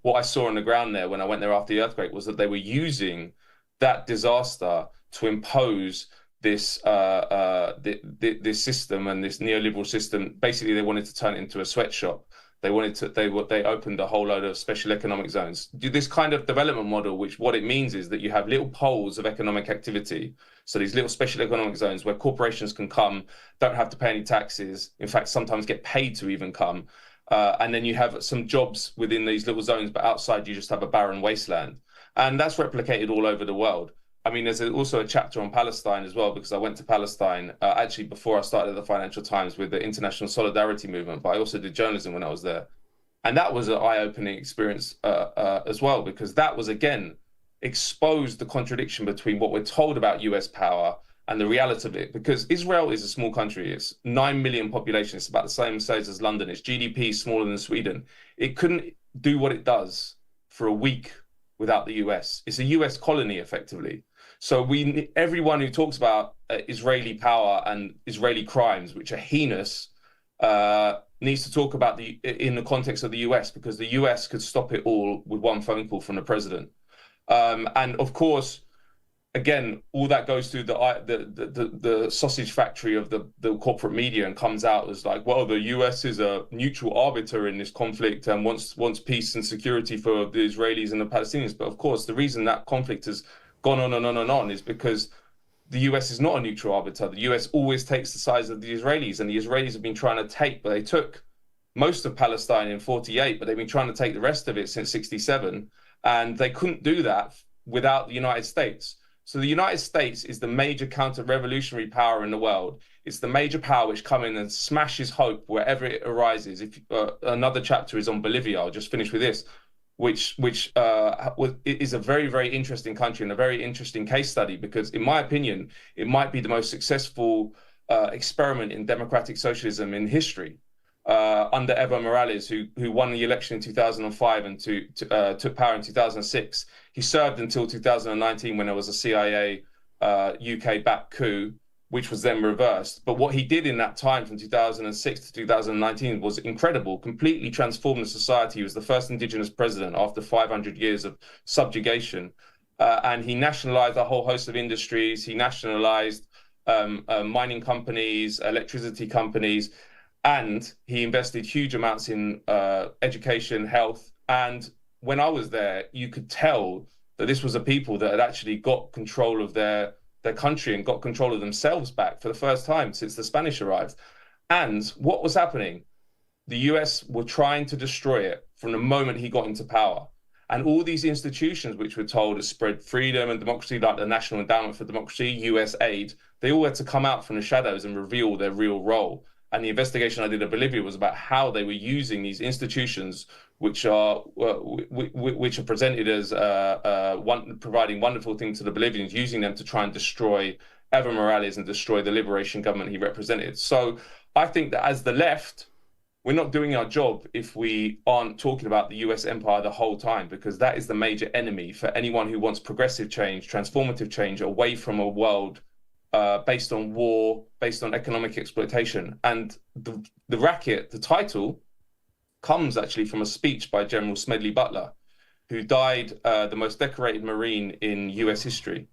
what I saw on the ground there when I went there after the earthquake was that they were using that disaster to impose this this system and this neoliberal system. Basically, they wanted to turn it into a sweatshop. They opened a whole load of special economic zones. This kind of development model, which what it means is that you have little poles of economic activity. So these little special economic zones where corporations can come, don't have to pay any taxes. In fact, sometimes get paid to even come. And then you have some jobs within these little zones, but outside you just have a barren wasteland. And that's replicated all over the world. I mean, there's also a chapter on Palestine as well, because I went to Palestine actually before I started the Financial Times with the International Solidarity Movement, but I also did journalism when I was there. And that was an eye-opening experience as well, because that was, again, exposed the contradiction between what we're told about US power and the reality of it. Because Israel is a small country. It's 9 million population. It's about the same size as London. Its GDP is smaller than Sweden. It couldn't do what it does for a week without the US. It's a US colony, effectively. So everyone who talks about Israeli power and Israeli crimes, which are heinous, needs to talk about in the context of the US, because the US could stop it all with one phone call from the president. And of course, again, all that goes through the sausage factory of the corporate media and comes out as like, well, the US is a neutral arbiter in this conflict and wants peace and security for the Israelis and the Palestinians. But of course, the reason that conflict has gone on and on and on is because the US is not a neutral arbiter. The US always takes the side of the Israelis, and the Israelis have been trying to take, but they took most of Palestine in 48, but they've been trying to take the rest of it since 67. And they couldn't do that without the United States. So the United States is the major counter-revolutionary power in the world. It's the major power which comes in and smashes hope wherever it arises. If another chapter is on Bolivia, I'll just finish with this, which is a very, very interesting country and a very interesting case study, because in my opinion, it might be the most successful experiment in democratic socialism in history. Under Evo Morales, who won the election in 2005 and took power in 2006. He served until 2019 when there was a CIA UK-backed coup, which was then reversed. But what he did in that time from 2006 to 2019 was incredible, completely transformed the society. He was the first indigenous president after 500 years of subjugation. And he nationalized a whole host of industries. He nationalized mining companies, electricity companies, and he invested huge amounts in education, health. And when I was there, you could tell that this was a people that had actually got control of their country and got control of themselves back for the first time since the Spanish arrived. And what was happening? The US were trying to destroy it from the moment he got into power. And all these institutions which were told to spread freedom and democracy, like the National Endowment for Democracy, US Aid, they all had to come out from the shadows and reveal their real role. And the investigation I did at Bolivia was about how they were using these institutions, which are presented as providing wonderful things to the Bolivians, using them to try and destroy Evo Morales and destroy the liberation government he represented. So I think that as the left, we're not doing our job if we aren't talking about the US empire the whole time, because that is the major enemy for anyone who wants progressive change, transformative change, away from a world based on war, based on economic exploitation. And the racket, the title, comes actually from a speech by General Smedley Butler, who died the most decorated Marine in US history.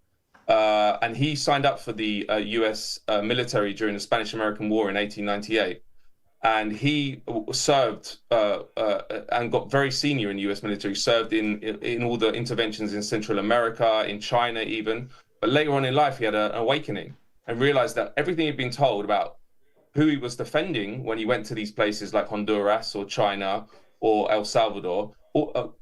And he signed up for the US military during the Spanish-American War in 1898. And he served and got very senior in the US military, served in all the interventions in Central America, in China even. But later on in life, he had an awakening and realized that everything he'd been told about who he was defending when he went to these places like Honduras or China or El Salvador,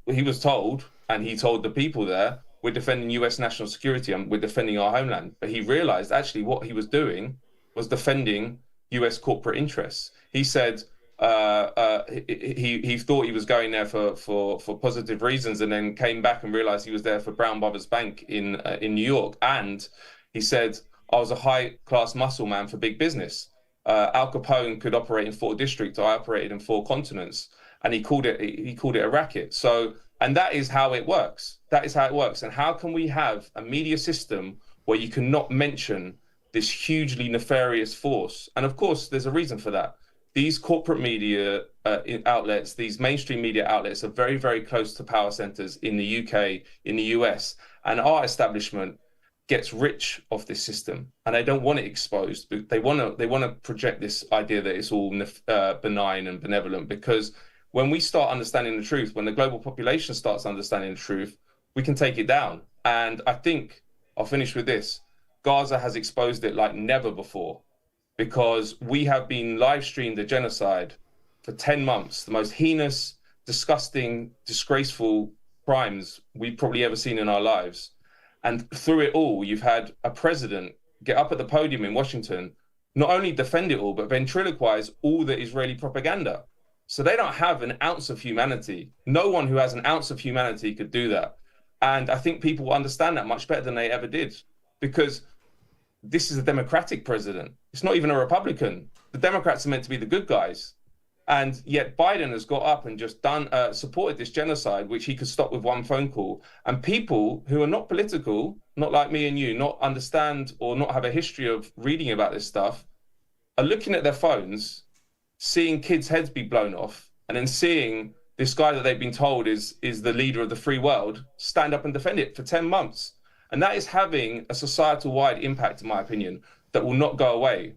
he was told, and he told the people there, we're defending US national security and we're defending our homeland. But he realized actually what he was doing was defending US corporate interests. He said he thought he was going there for positive reasons, and then came back and realized he was there for Brown Brothers Bank in New York. And he said, I was a high-class muscle man for big business. Al Capone could operate in 4 districts. I operated in 4 continents, and he called it a racket. So, and that is how it works. That is how it works. And how can we have a media system where you cannot mention this hugely nefarious force? And of course, there's a reason for that. These corporate media outlets, these mainstream media outlets, are very, very close to power centers in the UK, in the US, and our establishment gets rich off this system, and they don't want it exposed. They want to project this idea that it's all benign and benevolent, because when we start understanding the truth, when the global population starts understanding the truth, we can take it down. And I think, I'll finish with this, Gaza has exposed it like never before, because we have been live streamed a genocide for 10 months, the most heinous, disgusting, disgraceful crimes we've probably ever seen in our lives. And through it all, you've had a president get up at the podium in Washington, not only defend it all, but ventriloquize all the Israeli propaganda. So they don't have an ounce of humanity. No one who has an ounce of humanity could do that. And I think people will understand that much better than they ever did, because this is a Democratic president. It's not even a Republican. The Democrats are meant to be the good guys. And yet Biden has got up and just supported this genocide, which he could stop with one phone call. And people who are not political, not like me and you, not understand or not have a history of reading about this stuff, are looking at their phones, seeing kids' heads be blown off, and then seeing this guy that they've been told is the leader of the free world stand up and defend it for 10 months. And that is having a societal-wide impact, in my opinion, that will not go away.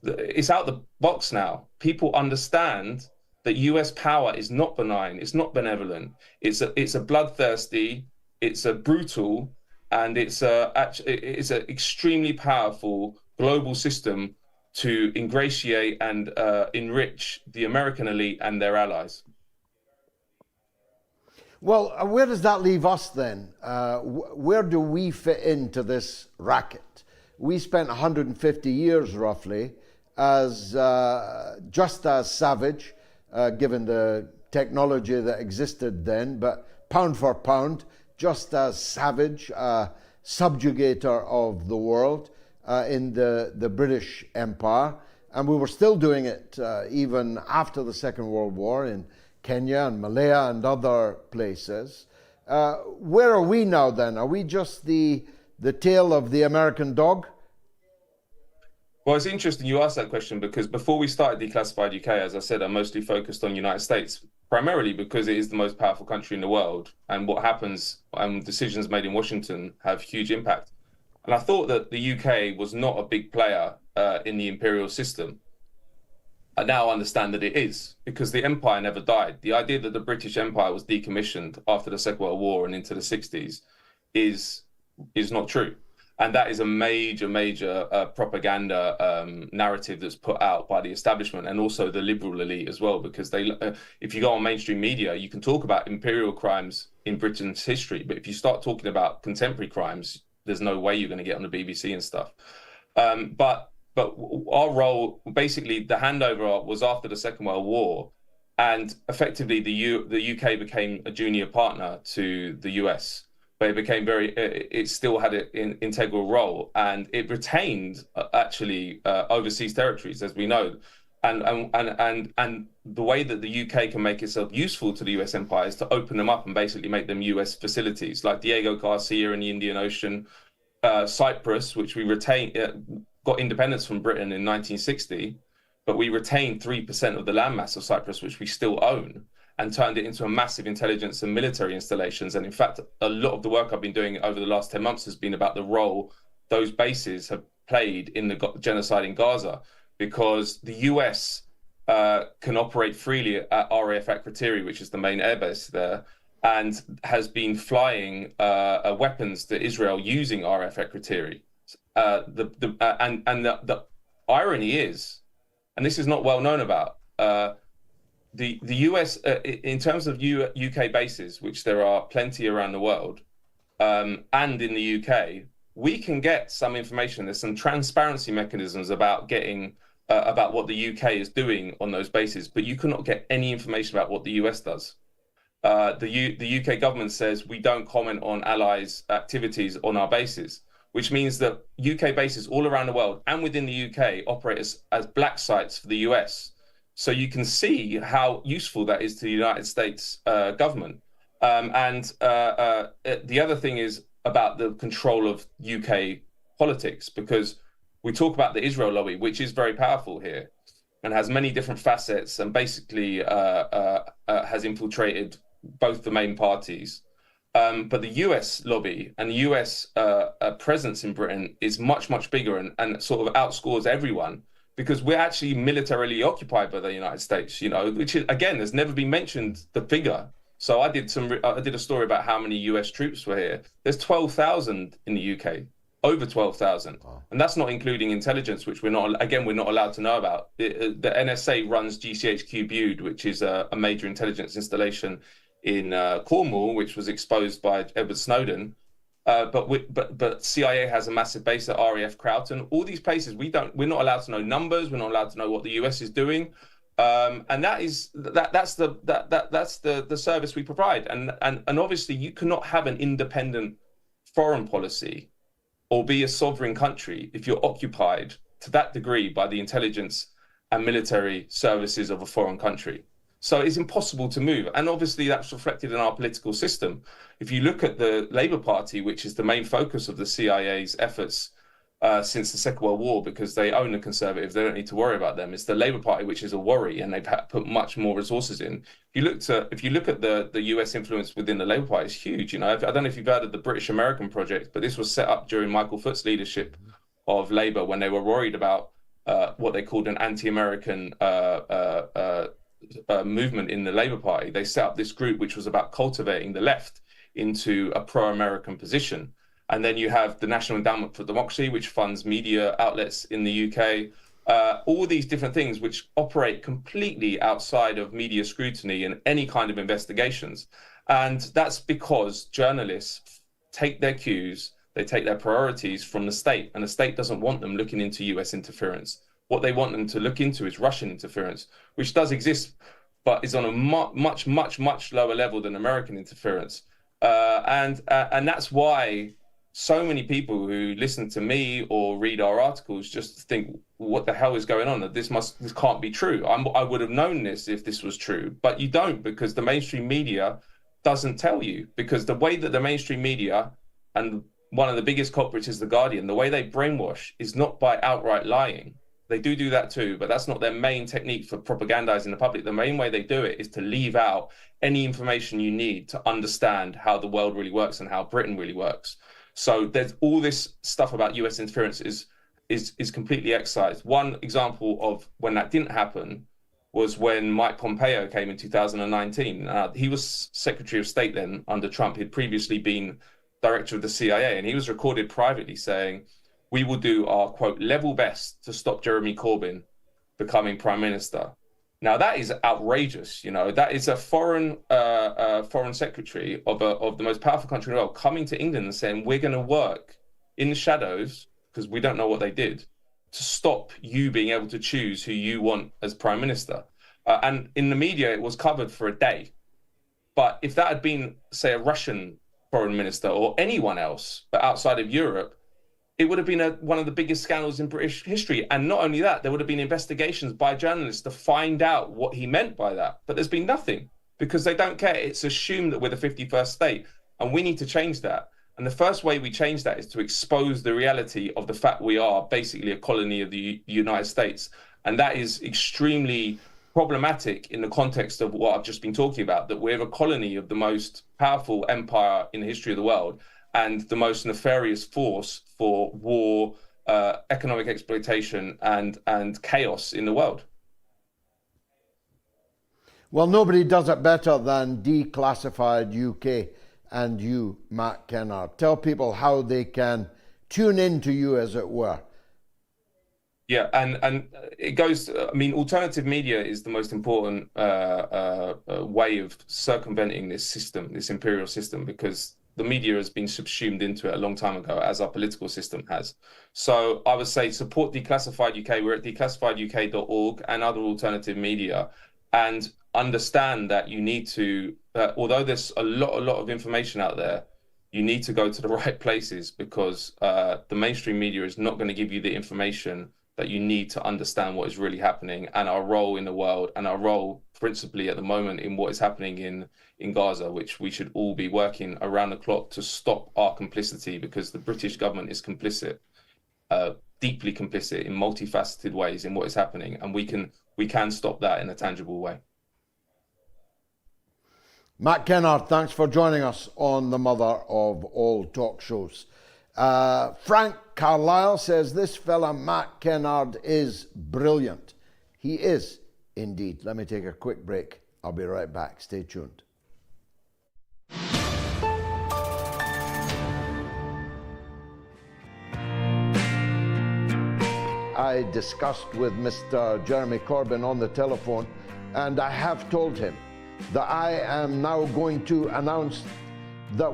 It's out the box now. People understand that US power is not benign, it's not benevolent. It's a bloodthirsty, it's a brutal, and it's an extremely powerful global system to ingratiate and enrich the American elite and their allies. Well, where does that leave us then? Where do we fit into this racket? We spent 150 years roughly as just as savage, given the technology that existed then, but pound for pound, just as savage, subjugator of the world in the British Empire. And we were still doing it even after the Second World War in Kenya and Malaya and other places. Where are we now then? Are we just the tail of the American dog? Well, it's interesting you asked that question, because before we started Declassified UK, as I said, I mostly focused on the United States, primarily because it is the most powerful country in the world, and what happens and decisions made in Washington have huge impact. And I thought that the UK was not a big player in the imperial system. I now understand that it is, because the empire never died. The idea that the British Empire was decommissioned after the Second World War and into the 60s is not true. And that is a major propaganda narrative that's put out by the establishment and also the liberal elite as well, because they, if you go on mainstream media, you can talk about imperial crimes in Britain's history, but if you start talking about contemporary crimes, there's no way you're going to get on the BBC and stuff. But our role, basically, the handover was after the Second World War, and effectively the UK became a junior partner to the US. But it became it still had an integral role, and it retained actually overseas territories, as we know, and the way that the UK can make itself useful to the US empire is to open them up and basically make them US facilities, like Diego Garcia in the Indian Ocean, Cyprus, which we retained, got independence from Britain in 1960, but we retained 3% of the landmass of Cyprus, which we still own, and turned it into a massive intelligence and military installations. And in fact, a lot of the work I've been doing over the last 10 months has been about the role those bases have played in the genocide in Gaza, because the US can operate freely at RAF Akrotiri, which is the main airbase there, and has been flying weapons to Israel using RAF Akrotiri. The irony is, and this is not well known about, the US, in terms of UK bases, which there are plenty around the world, and in the UK, we can get some information. There's some transparency mechanisms about getting about what the UK is doing on those bases, but you cannot get any information about what the US does. The UK government says we don't comment on allies' activities on our bases, which means that UK bases all around the world and within the UK operate as black sites for the US. So you can see how useful that is to the United States government. The other thing is about the control of UK politics, because we talk about the Israel lobby, which is very powerful here and has many different facets, and basically has infiltrated both the main parties. But the US lobby and the US presence in Britain is much, much bigger and sort of outscores everyone, because we're actually militarily occupied by the United States, you know, which is, again, has never been mentioned, the figure. So I did a story about how many US troops were here. There's 12,000 in the UK, over 12,000. Wow. And that's not including intelligence, which we're not allowed to know about. The NSA runs GCHQ Bude, which is a major intelligence installation in Cornwall, which was exposed by Edward Snowden. But CIA has a massive base at RAF Croughton. All these places, we're not allowed to know numbers. We're not allowed to know what the US is doing, and that's the service we provide. And obviously, you cannot have an independent foreign policy or be a sovereign country if you're occupied to that degree by the intelligence and military services of a foreign country. So it's impossible to move. And obviously that's reflected in our political system. If you look at the Labour Party, which is the main focus of the CIA's efforts since the Second World War, because they own the Conservatives, they don't need to worry about them. It's the Labour Party which is a worry, and they've put much more resources in. If you look at the US influence within the Labour Party, it's huge. You know, I don't know if you've heard of the British American Project, but this was set up during Michael Foot's leadership of Labour when they were worried about what they called an anti-American movement in the Labour Party. They set up this group which was about cultivating the left into a pro-American position. And then you have the National Endowment for Democracy, which funds media outlets in the UK. All these different things which operate completely outside of media scrutiny and any kind of investigations. And that's because journalists take their cues, they take their priorities from the state, and the state doesn't want them looking into US interference. What they want them to look into is Russian interference, which does exist, but is on a much, much, much lower level than American interference. And that's why so many people who listen to me or read our articles just think, what the hell is going on? This can't be true. I would have known this if this was true, but you don't, because the mainstream media doesn't tell you, because the way that the mainstream media, and one of the biggest culprits is The Guardian, the way they brainwash is not by outright lying. They do that too, but that's not their main technique for propagandizing the public. The main way they do it is to leave out any information you need to understand how the world really works and how Britain really works. So there's all this stuff about US interference is completely excised. One example of when that didn't happen was when Mike Pompeo came in 2019. He was Secretary of State then under Trump. He'd previously been director of the CIA, and he was recorded privately saying, "We will do our, quote, level best to stop Jeremy Corbyn becoming prime minister." Now that is outrageous. That is a foreign secretary of the most powerful country in the world coming to England and saying, "We're going to work in the shadows, because we don't know what they did, to stop you being able to choose who you want as prime minister." And in the media, it was covered for a day. But if that had been, say, a Russian foreign minister or anyone else, but outside of Europe, it would have been one of the biggest scandals in British history. And not only that, there would have been investigations by journalists to find out what he meant by that. But there's been nothing, because they don't care. It's assumed that we're the 51st state, and we need to change that. And the first way we change that is to expose the reality of the fact we are basically a colony of the United States. And that is extremely problematic in the context of what I've just been talking about, that we're a colony of the most powerful empire in the history of the world and the most nefarious force for war, economic exploitation, and chaos in the world. Well, nobody does it better than Declassified UK and you, Matt Kennard. Tell people how they can tune in to you, as it were. Yeah, and it goes, alternative media is the most important way of circumventing this system, this imperial system, because the media has been subsumed into it a long time ago, as our political system has. So I would say support Declassified UK. We're at declassifieduk.org and other alternative media, and understand that you need to, although there's a lot of information out there, you need to go to the right places, because the mainstream media is not going to give you the information that you need to understand what is really happening and our role in the world, and our role principally at the moment in what is happening in Gaza, which we should all be working around the clock to stop our complicity, because the British government is complicit, deeply complicit in multifaceted ways in what is happening, and we can stop that in a tangible way. Matt Kennard, thanks for joining us on the mother of all talk shows. Frank Carlisle says, this fella Matt Kennard is brilliant. He is indeed. Let me take a quick break. I'll be right back. Stay tuned. I discussed with Mr. Jeremy Corbyn on the telephone, and I have told him that I am now going to announce that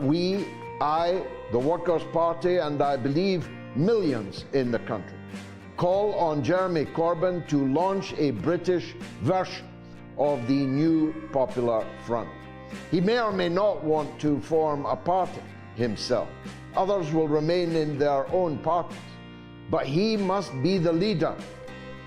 I, the Workers' Party, and I believe millions in the country, call on Jeremy Corbyn to launch a British version of the new Popular Front. He may or may not want to form a party himself. Others will remain in their own parties. But he must be the leader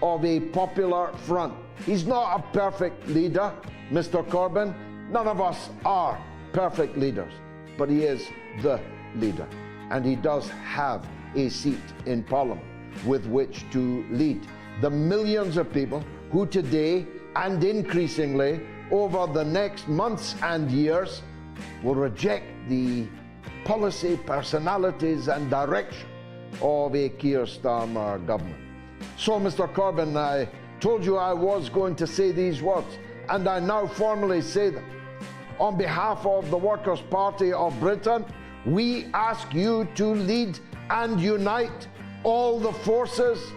of a Popular Front. He's not a perfect leader, Mr. Corbyn. None of us are perfect leaders, but he is the leader. And he does have a seat in Parliament with which to lead the millions of people who today, and increasingly over the next months and years, will reject the policy, personalities and direction of a Keir Starmer government. So, Mr. Corbyn, I told you I was going to say these words, and I now formally say them. On behalf of the Workers' Party of Britain, we ask you to lead and unite all the forces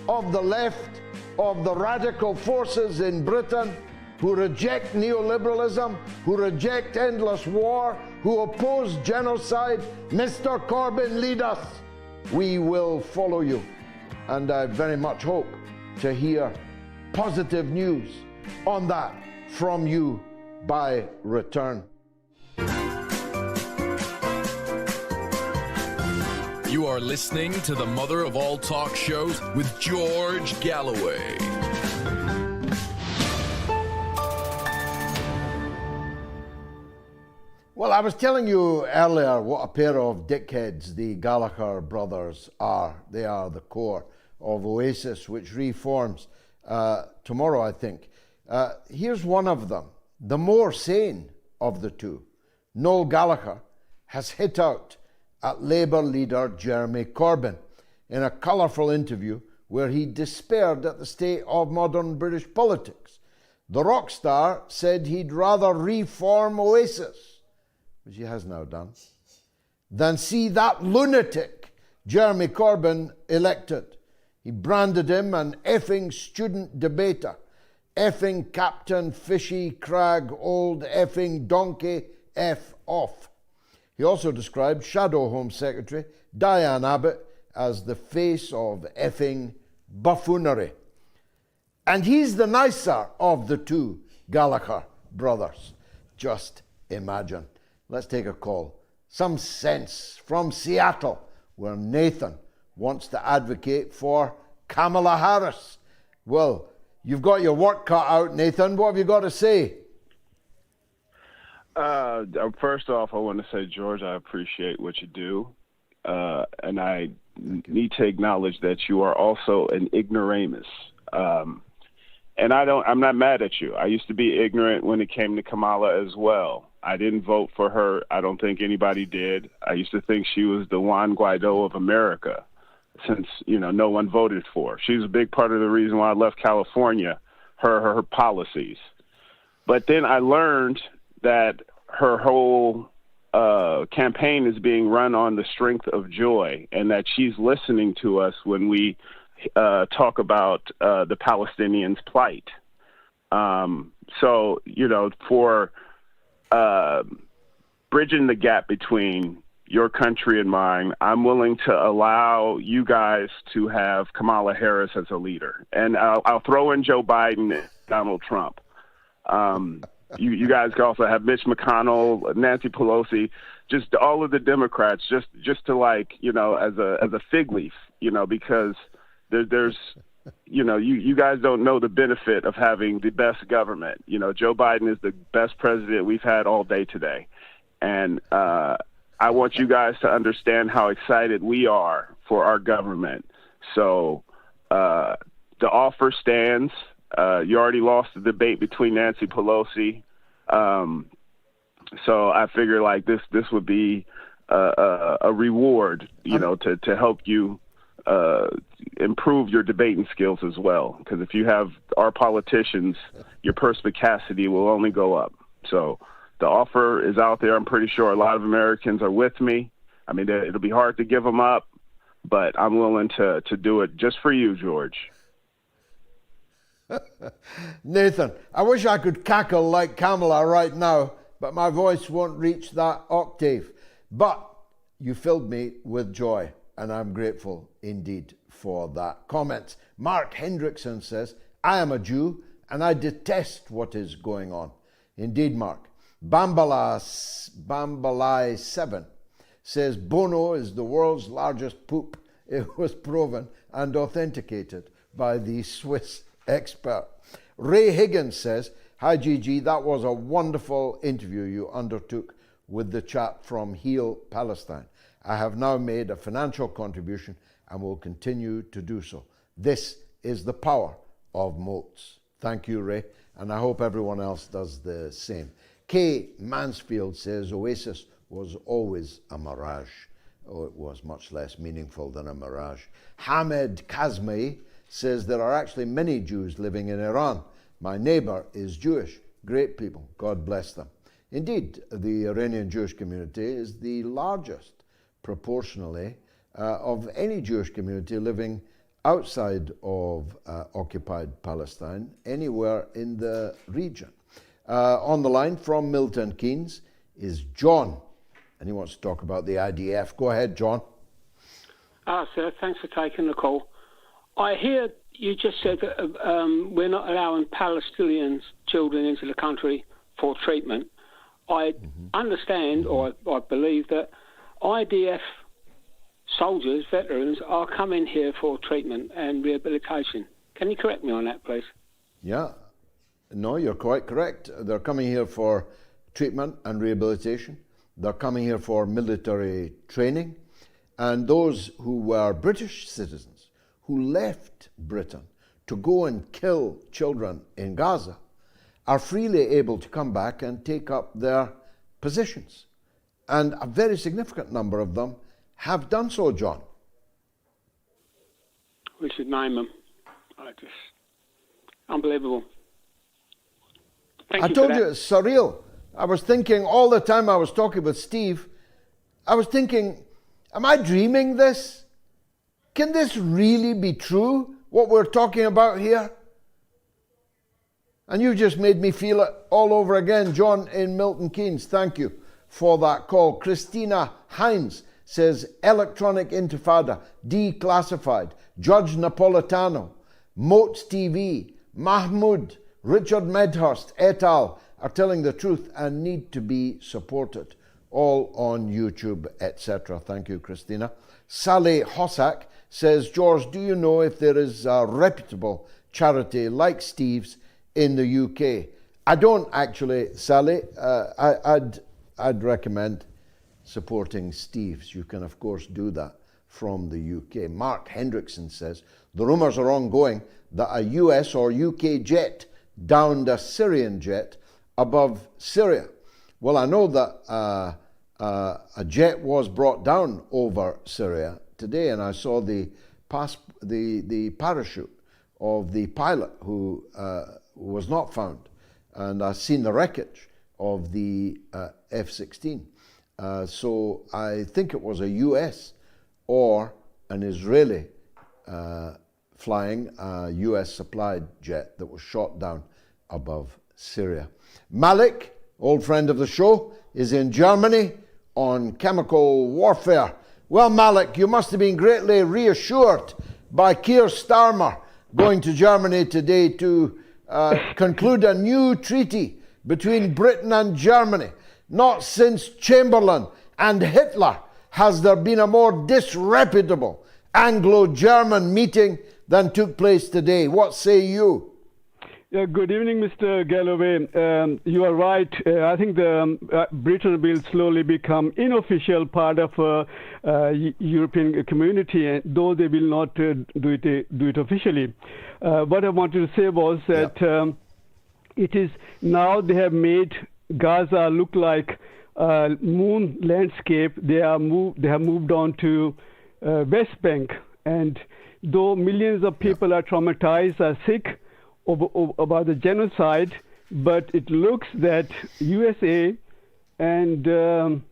of the left, of the radical forces in Britain, who reject neoliberalism, who reject endless war, who oppose genocide. Mr. Corbyn, lead us. We will follow you. And I very much hope to hear positive news on that from you by return. You are listening to the mother of all talk shows with George Galloway. Well, I was telling you earlier what a pair of dickheads the Gallagher brothers are. They are the core of Oasis, which reforms tomorrow, I think. Here's one of them, the more sane of the two. Noel Gallagher has hit out at Labour leader Jeremy Corbyn in a colourful interview where he despaired at the state of modern British politics. The rock star said he'd rather reform Oasis, which he has now done, than see that lunatic Jeremy Corbyn elected. He branded him an effing student debater, effing Captain Fishy Crag, old effing donkey, F off. He also described Shadow Home Secretary Diane Abbott as the face of effing buffoonery. And he's the nicer of the two Gallagher brothers. Just imagine. Let's take a call. Some sense from Seattle, where Nathan wants to advocate for Kamala Harris. Well, you've got your work cut out, Nathan. What have you got to say? First off, I want to say, George, I appreciate what you do. And I need to acknowledge that you are also an ignoramus. And I'm not mad at you. I used to be ignorant when it came to Kamala as well. I didn't vote for her. I don't think anybody did. I used to think she was the Juan Guaido of America, since, no one voted for her. She's a big part of the reason why I left California, her policies. But then I learned that her whole campaign is being run on the strength of joy, and that she's listening to us when we talk about the Palestinians' plight. So, for bridging the gap between your country and mine, I'm willing to allow you guys to have Kamala Harris as a leader. And I'll throw in Joe Biden and Donald Trump. You guys can also have Mitch McConnell, Nancy Pelosi, just all of the Democrats, just to as a fig leaf, because there's you guys don't know the benefit of having the best government. Joe Biden is the best president we've had all day today. And I want you guys to understand how excited we are for our government. So the offer stands. You already lost the debate between Nancy Pelosi. So I figure this would be a reward, to help you improve your debating skills as well. Because if you have our politicians, your perspicacity will only go up. So the offer is out there. I'm pretty sure a lot of Americans are with me. I mean, it'll be hard to give them up, but I'm willing to do it just for you, George. Nathan, I wish I could cackle like Kamala right now, but my voice won't reach that octave. But you filled me with joy, and I'm grateful indeed for that comment. Mark Hendrickson says, I am a Jew, and I detest what is going on. Indeed, Mark. Bambalai 7 says, Bono is the world's largest poop. It was proven and authenticated by the Swiss expert. Ray Higgins says, hi GG, that was a wonderful interview you undertook with the chap from HealPalestine. I have now made a financial contribution and will continue to do so. This is the power of MOATS. Thank you, Ray, and I hope everyone else does the same. Kay Mansfield says Oasis was always a mirage. Oh, it was much less meaningful than a mirage. Hamed Kazmai says there are actually many Jews living in Iran. My neighbor is Jewish. Great people. God bless them. Indeed, the Iranian Jewish community is the largest proportionally of any Jewish community living outside of occupied Palestine, anywhere in the region. On the line from Milton Keynes is John, and he wants to talk about the IDF. Go ahead, John. Sir, thanks for taking the call. I hear you just said that we're not allowing Palestinian children into the country for treatment. I understand, or I believe that IDF soldiers, veterans, are coming here for treatment and rehabilitation. Can you correct me on that, please? Yeah. No, you're quite correct. They're coming here for treatment and rehabilitation. They're coming here for military training. And those who were British citizens who left Britain to go and kill children in Gaza are freely able to come back and take up their positions. And a very significant number of them have done so, John. We should name them. Unbelievable. I told you, it's surreal. I was thinking all the time I was talking with Steve, I was thinking, am I dreaming this? Can this really be true, what we're talking about here? And you just made me feel it all over again. John in Milton Keynes, thank you for that call. Christina Hines says, Electronic Intifada, declassified. Judge Napolitano, MOATS TV, Mahmoud, Richard Medhurst, et al. Are telling the truth and need to be supported. All on YouTube, etc. Thank you, Christina. Sally Hossack says, George, do you know if there is a reputable charity like Steve's in the UK? I don't actually, Sally. I'd recommend supporting Steve's. You can, of course, do that from the UK. Mark Hendrickson says, the rumours are ongoing that a US or UK jet downed a Syrian jet above Syria. Well, I know that a jet was brought down over Syria today, and I saw the parachute of the pilot who was not found, and I've seen the wreckage of the F-16. So I think it was a US or an Israeli flying a US supplied jet that was shot down above Syria. Malik, old friend of the show, is in Germany on chemical warfare. Well, Malik, you must have been greatly reassured by Keir Starmer going to Germany today to conclude a new treaty between Britain and Germany. Not since Chamberlain and Hitler has there been a more disreputable Anglo-German meeting than took place today. What say you? Yeah, good evening, Mr. Galloway. You are right. I think Britain will slowly become unofficial part of European community, though they will not do it officially. What I wanted to say was that it is now they have made Gaza look like a moon landscape. They have moved on to WestBank, and though millions of people are traumatized, are sick about the genocide, but it looks that USA and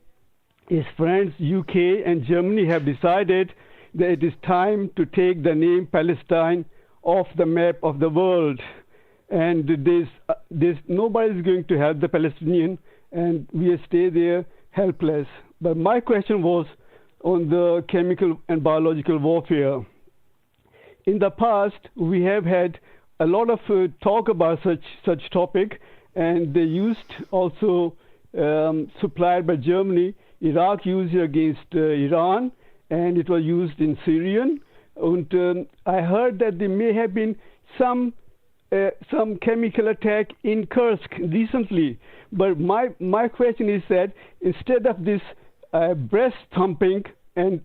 his friends UK and Germany have decided that it is time to take the name Palestine off the map of the world, and there's nobody is going to help the Palestinian, and we stay there helpless. But my question was on the chemical and biological warfare. In the past, we have had a lot of talk about such topic, and they used also supplied by Germany. Iraq used it against Iran, and it was used in Syrian. And I heard that there may have been some chemical attack in Kursk recently. But my question is that instead of this breast thumping and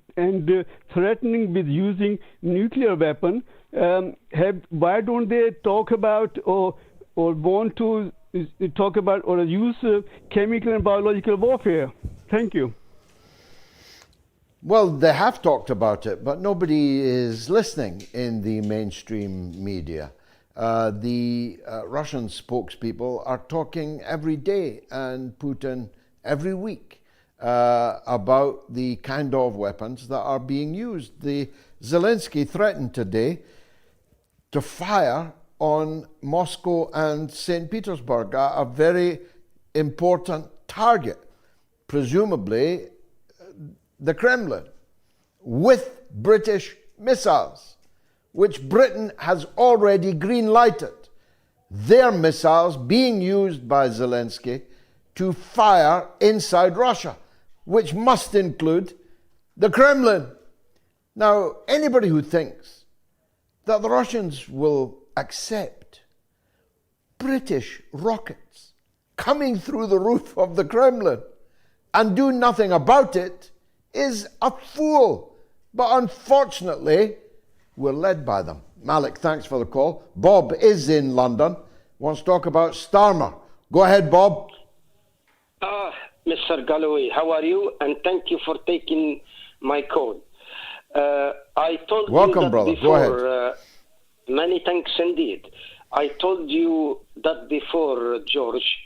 threatening with using nuclear weapon, why don't they talk about or want to talk about or use chemical and biological warfare? Thank you. Well, they have talked about it, but nobody is listening in the mainstream media. The Russian spokespeople are talking every day, and Putin every week, about the kind of weapons that are being used. The Zelensky threatened today to fire on Moscow and St. Petersburg, a very important target, presumably the Kremlin, with British missiles, which Britain has already green-lighted. Their missiles being used by Zelensky to fire inside Russia, which must include the Kremlin. Now, anybody who thinks that the Russians will accept British rockets coming through the roof of the Kremlin and do nothing about it is a fool. But unfortunately, we're led by them. Malik, thanks for the call. Bob is in London, wants to talk about Starmer. Go ahead, Bob. Mr. Galloway, how are you? And thank you for taking my call. I told Welcome, you that brother. before. Go ahead. Many thanks indeed. I told you that before, George.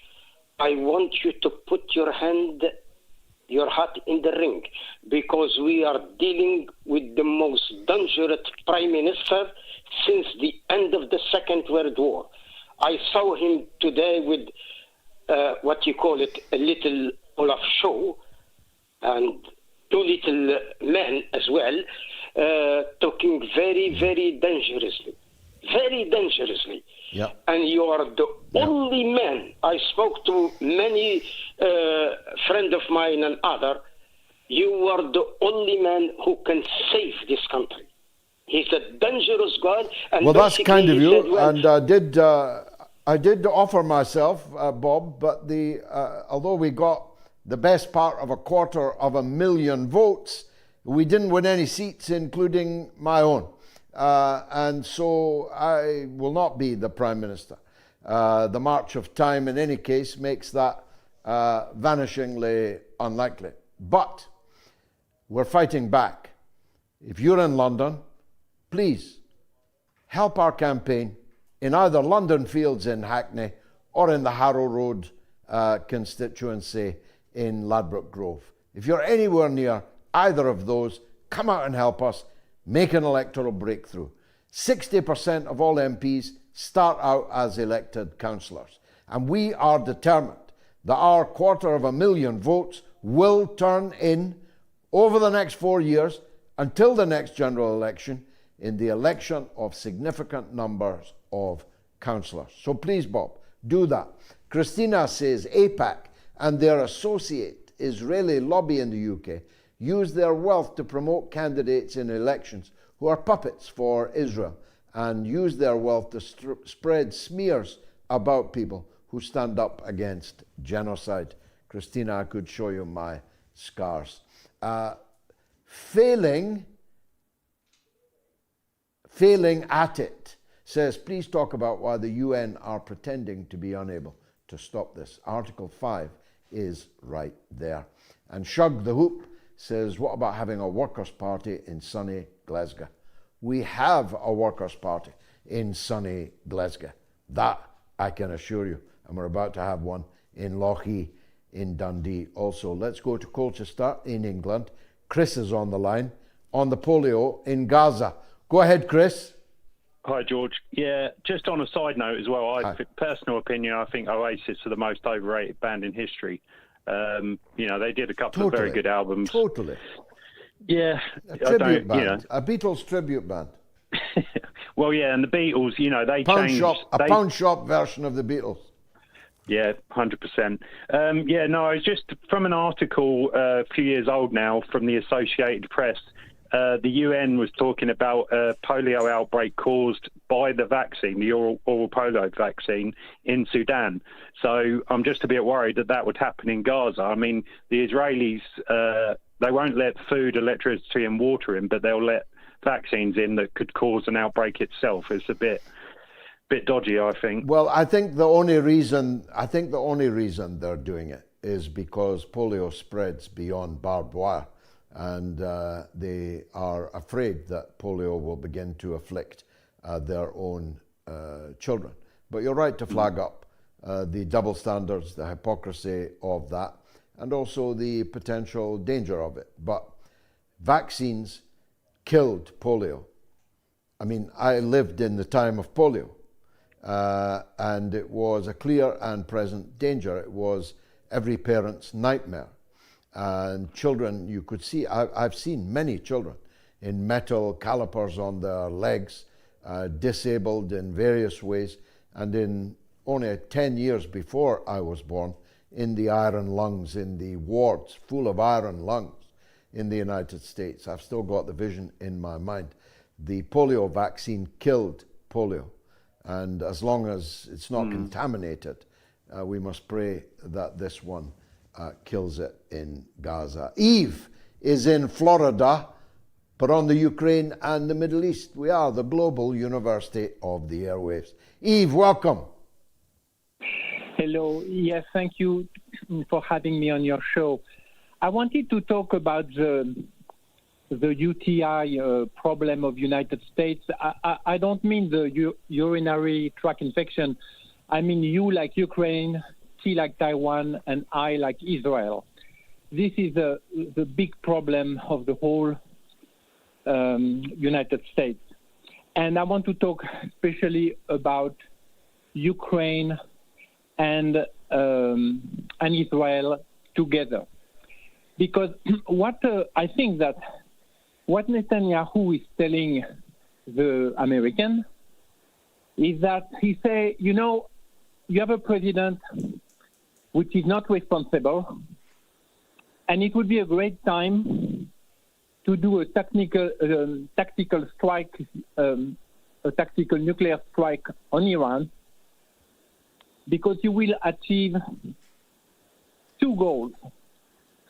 I want you to put your hat in the ring, because we are dealing with the most dangerous prime minister since the end of the Second World War. I saw him today with what you call it, a little Olaf show, and two little men as well, talking very, very dangerously. Very dangerously. Yeah. And you are the only man. I spoke to many friends of mine and other. You are the only man who can save this country. He's a dangerous guy. And well, that's kind of he you. said, well, and I did offer myself, Bob, but although we got the best part of 250,000 votes, we didn't win any seats, including my own. And so I will not be the Prime Minister. The march of time, in any case, makes that vanishingly unlikely. But we're fighting back. If you're in London, please help our campaign in either London Fields in Hackney or in the Harrow Road constituency in Ladbroke Grove. If you're anywhere near either of those, come out and help us make an electoral breakthrough. 60% of all MPs start out as elected councillors. And we are determined that our 250,000 votes will turn in over the next 4 years until the next general election in the election of significant numbers of councillors. So please, Bob, do that. Christina says AIPAC and their associate Israeli lobby in the UK use their wealth to promote candidates in elections who are puppets for Israel and use their wealth to spread smears about people who stand up against genocide. Christina, I could show you my scars. Failing at it says, please talk about why the UN are pretending to be unable to stop this. Article 5 is right there. And Shug the Hoop says, what about having a workers' party in sunny Glasgow? We have a workers' party in sunny Glasgow. That I can assure you. And we're about to have one in Lochee in Dundee also. Let's go to Colchester in England. Chris is on the line on the polio in Gaza. Go ahead, Chris. Hi, George. Yeah, just on a side note as well, personal opinion, I think Oasis are the most overrated band in history. They did a couple of very good albums. Totally. Yeah. A tribute band. A Beatles tribute band. Well, yeah, and the Beatles, they changed. A pound shop version of the Beatles. Yeah, 100%. It's just from an article a few years old now from the Associated Press. The UN was talking about a polio outbreak caused by the vaccine, the oral polio vaccine in Sudan. So I'm just a bit worried that would happen in Gaza. I mean, the Israelis, they won't let food, electricity and water in, but they'll let vaccines in that could cause an outbreak itself. It's a bit dodgy, I think. Well, I think the only reason they're doing it is because polio spreads beyond barbed wire. And they are afraid that polio will begin to afflict their own children. But you're right to flag up the double standards, the hypocrisy of that, and also the potential danger of it. But vaccines killed polio. I mean, I lived in the time of polio, and it was a clear and present danger. It was every parent's nightmare. And children, you could see, I've seen many children in metal calipers on their legs, disabled in various ways, and in only 10 years before I was born, in the iron lungs, in the wards full of iron lungs in the United States. I've still got the vision in my mind. The polio vaccine killed polio, and as long as it's not contaminated, we must pray that this one kills it in Gaza. Eve is in Florida, but on the Ukraine and the Middle East. We are the global university of the airwaves. Eve, welcome. Hello. Yes, thank you for having me on your show. I wanted to talk about the the UTI problem of United States. I don't mean the urinary tract infection. I mean you like Ukraine, T like Taiwan, and I like Israel. This is the big problem of the whole United States. And I want to talk especially about Ukraine and Israel together. Because I think that what Netanyahu is telling the American is that he say, you know, you have a president which is not responsible, and it would be a great time to do a tactical strike, a tactical nuclear strike on Iran, because you will achieve two goals.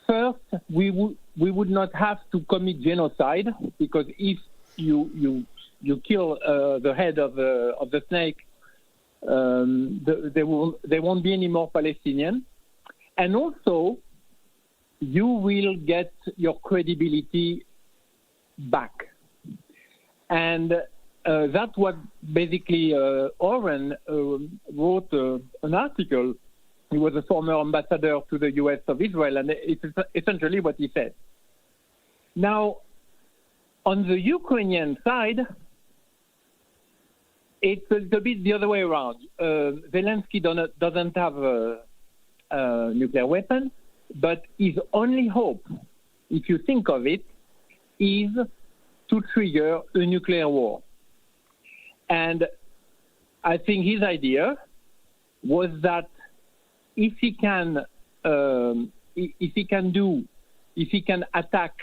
First, we would not have to commit genocide, because if you kill the head of the snake, there won't be any more Palestinians, and also you will get your credibility back. And that's what basically Oren wrote an article. He was a former ambassador to the US of Israel, and it's essentially what he said. Now, on the Ukrainian side, it's a bit the other way around. Zelensky doesn't have a nuclear weapon, but his only hope, if you think of it, is to trigger a nuclear war. And I think his idea was that if he can attack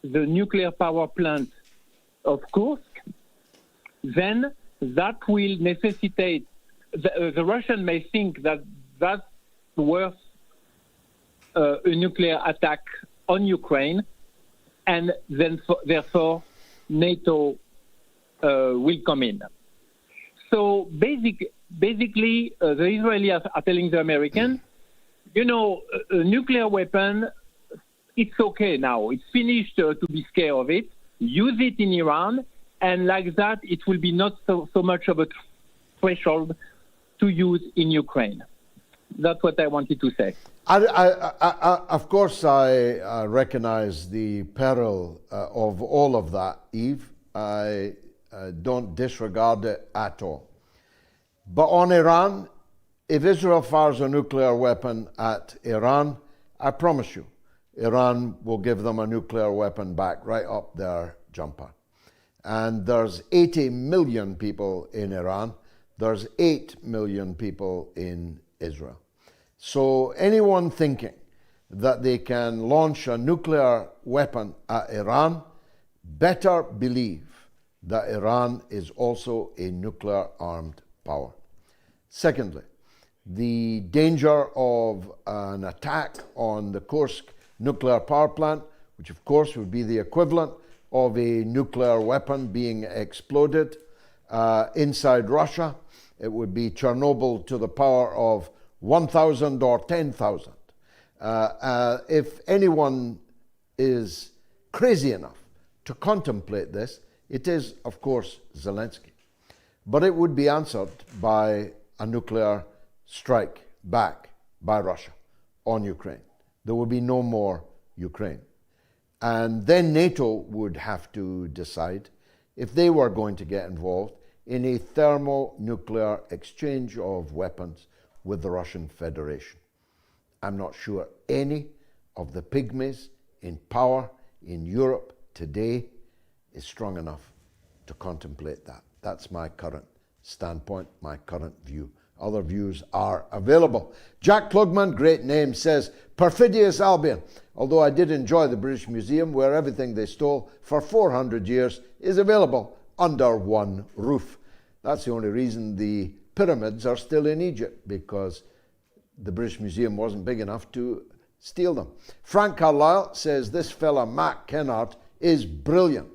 the nuclear power plant of Kursk, then that will necessitate, the Russian may think that that's worth a nuclear attack on Ukraine, and then therefore NATO will come in. So basically, the Israelis are telling the Americans, you know, a nuclear weapon, it's okay now. It's finished to be scared of it. Use it in Iran, and like that, it will be not so much of a threshold to use in Ukraine. That's what I wanted to say. Of course, I recognize the peril of all of that, Yves. I don't disregard it at all. But on Iran, if Israel fires a nuclear weapon at Iran, I promise you, Iran will give them a nuclear weapon back right up their jumper. And there's 80 million people in Iran. There's 8 million people in Israel. So anyone thinking that they can launch a nuclear weapon at Iran better believe that Iran is also a nuclear-armed power. Secondly, the danger of an attack on the Kursk nuclear power plant, which of course would be the equivalent of a nuclear weapon being exploded inside Russia. It would be Chernobyl to the power of 1,000 or 10,000. If anyone is crazy enough to contemplate this, it is, of course, Zelensky. But it would be answered by a nuclear strike back by Russia on Ukraine. There would be no more Ukraine. And then NATO would have to decide if they were going to get involved in a thermonuclear exchange of weapons with the Russian Federation. I'm not sure any of the pygmies in power in Europe today is strong enough to contemplate that. That's my current standpoint, my current view. Other views are available. Jack Klugman, great name, says, Perfidious Albion. Although I did enjoy the British Museum, where everything they stole for 400 years is available under one roof. That's the only reason the pyramids are still in Egypt, because the British Museum wasn't big enough to steal them. Frank Carlisle says, this fella, Matt Kennard, is brilliant.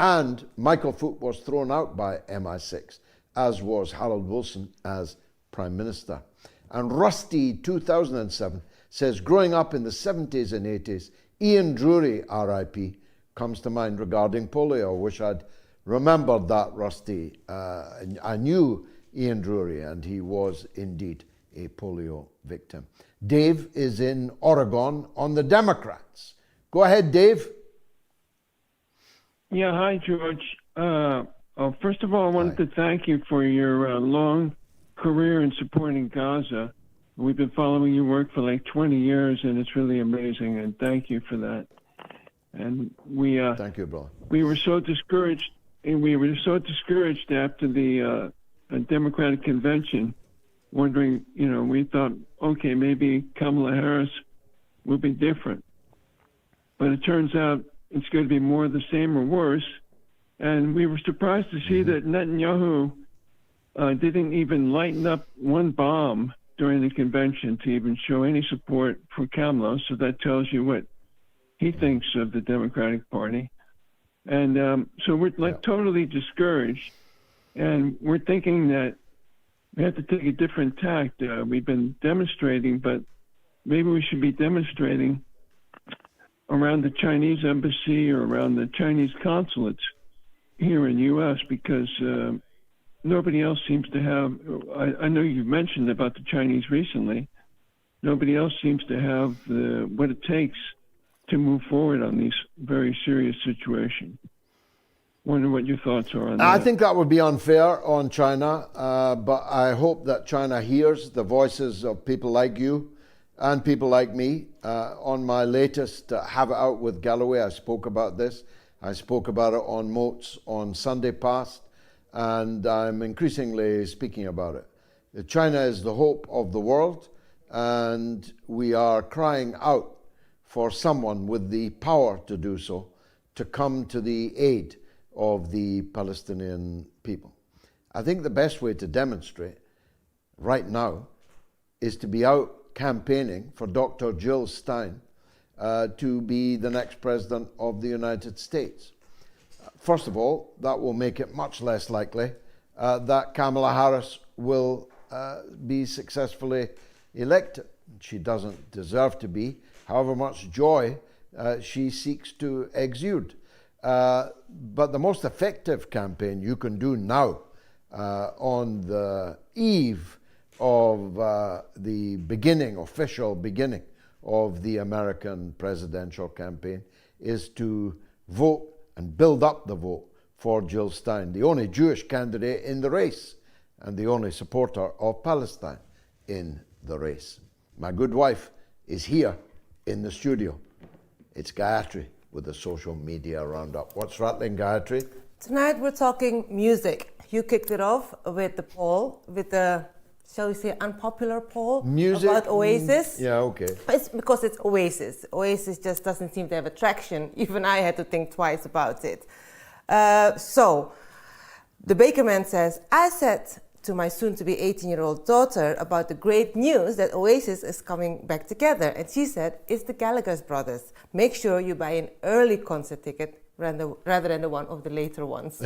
And Michael Foot was thrown out by MI6, as was Harold Wilson as Prime Minister. And Rusty 2007 says, growing up in the 70s and 80s, Ian Drury, RIP, comes to mind regarding polio. I wish I'd remembered that, Rusty. I knew Ian Drury, and he was indeed a polio victim. Dave is in Oregon on the Democrats. Go ahead, Dave. Yeah, hi, George. First of all, I wanted to thank you for your long career in supporting Gaza. We've been following your work for like 20 years, and it's really amazing, and thank you for that. And we thank you, bro. We were so discouraged, and we were so discouraged after the Democratic convention, wondering, we thought, okay, maybe Kamala Harris will be different. But it turns out it's going to be more of the same or worse. And we were surprised to see that Netanyahu didn't even lighten up one bomb during the convention to even show any support for Kamala. So that tells you what he thinks of the Democratic Party. And so we're totally discouraged. And we're thinking that we have to take a different tact. We've been demonstrating, but maybe we should be demonstrating around the Chinese embassy or around the Chinese consulates here in the U.S. because nobody else seems to have, I know you've mentioned about the Chinese recently, nobody else seems to have what it takes to move forward on these very serious situations. Wonder what your thoughts are on that. I think that would be unfair on China, but I hope that China hears the voices of people like you and people like me. On my latest Have It Out with Galloway, I spoke about this. I spoke about it on MOATS on Sunday past, and I'm increasingly speaking about it. China is the hope of the world, and we are crying out for someone with the power to do so, to come to the aid of the Palestinian people. I think the best way to demonstrate right now is to be out campaigning for Dr. Jill Stein to be the next president of the United States. First of all, that will make it much less likely that Kamala Harris will be successfully elected. She doesn't deserve to be, however much joy she seeks to exude. But the most effective campaign you can do now on the eve of the official beginning of the American presidential campaign is to vote and build up the vote for Jill Stein, the only Jewish candidate in the race and the only supporter of Palestine in the race. My good wife is here in the studio. It's Gayatri with the social media roundup. What's rattling, Gayatri? Tonight we're talking music. You kicked it off with the poll, with the, shall we say, unpopular poll music about Oasis. Yeah, okay. It's because it's Oasis. Oasis just doesn't seem to have attraction. Even I had to think twice about it. So the Bakerman says, I said to my soon-to-be 18-year-old daughter about the great news that Oasis is coming back together. And she said, it's the Gallagher brothers. Make sure you buy an early concert ticket rather than the one of the later ones.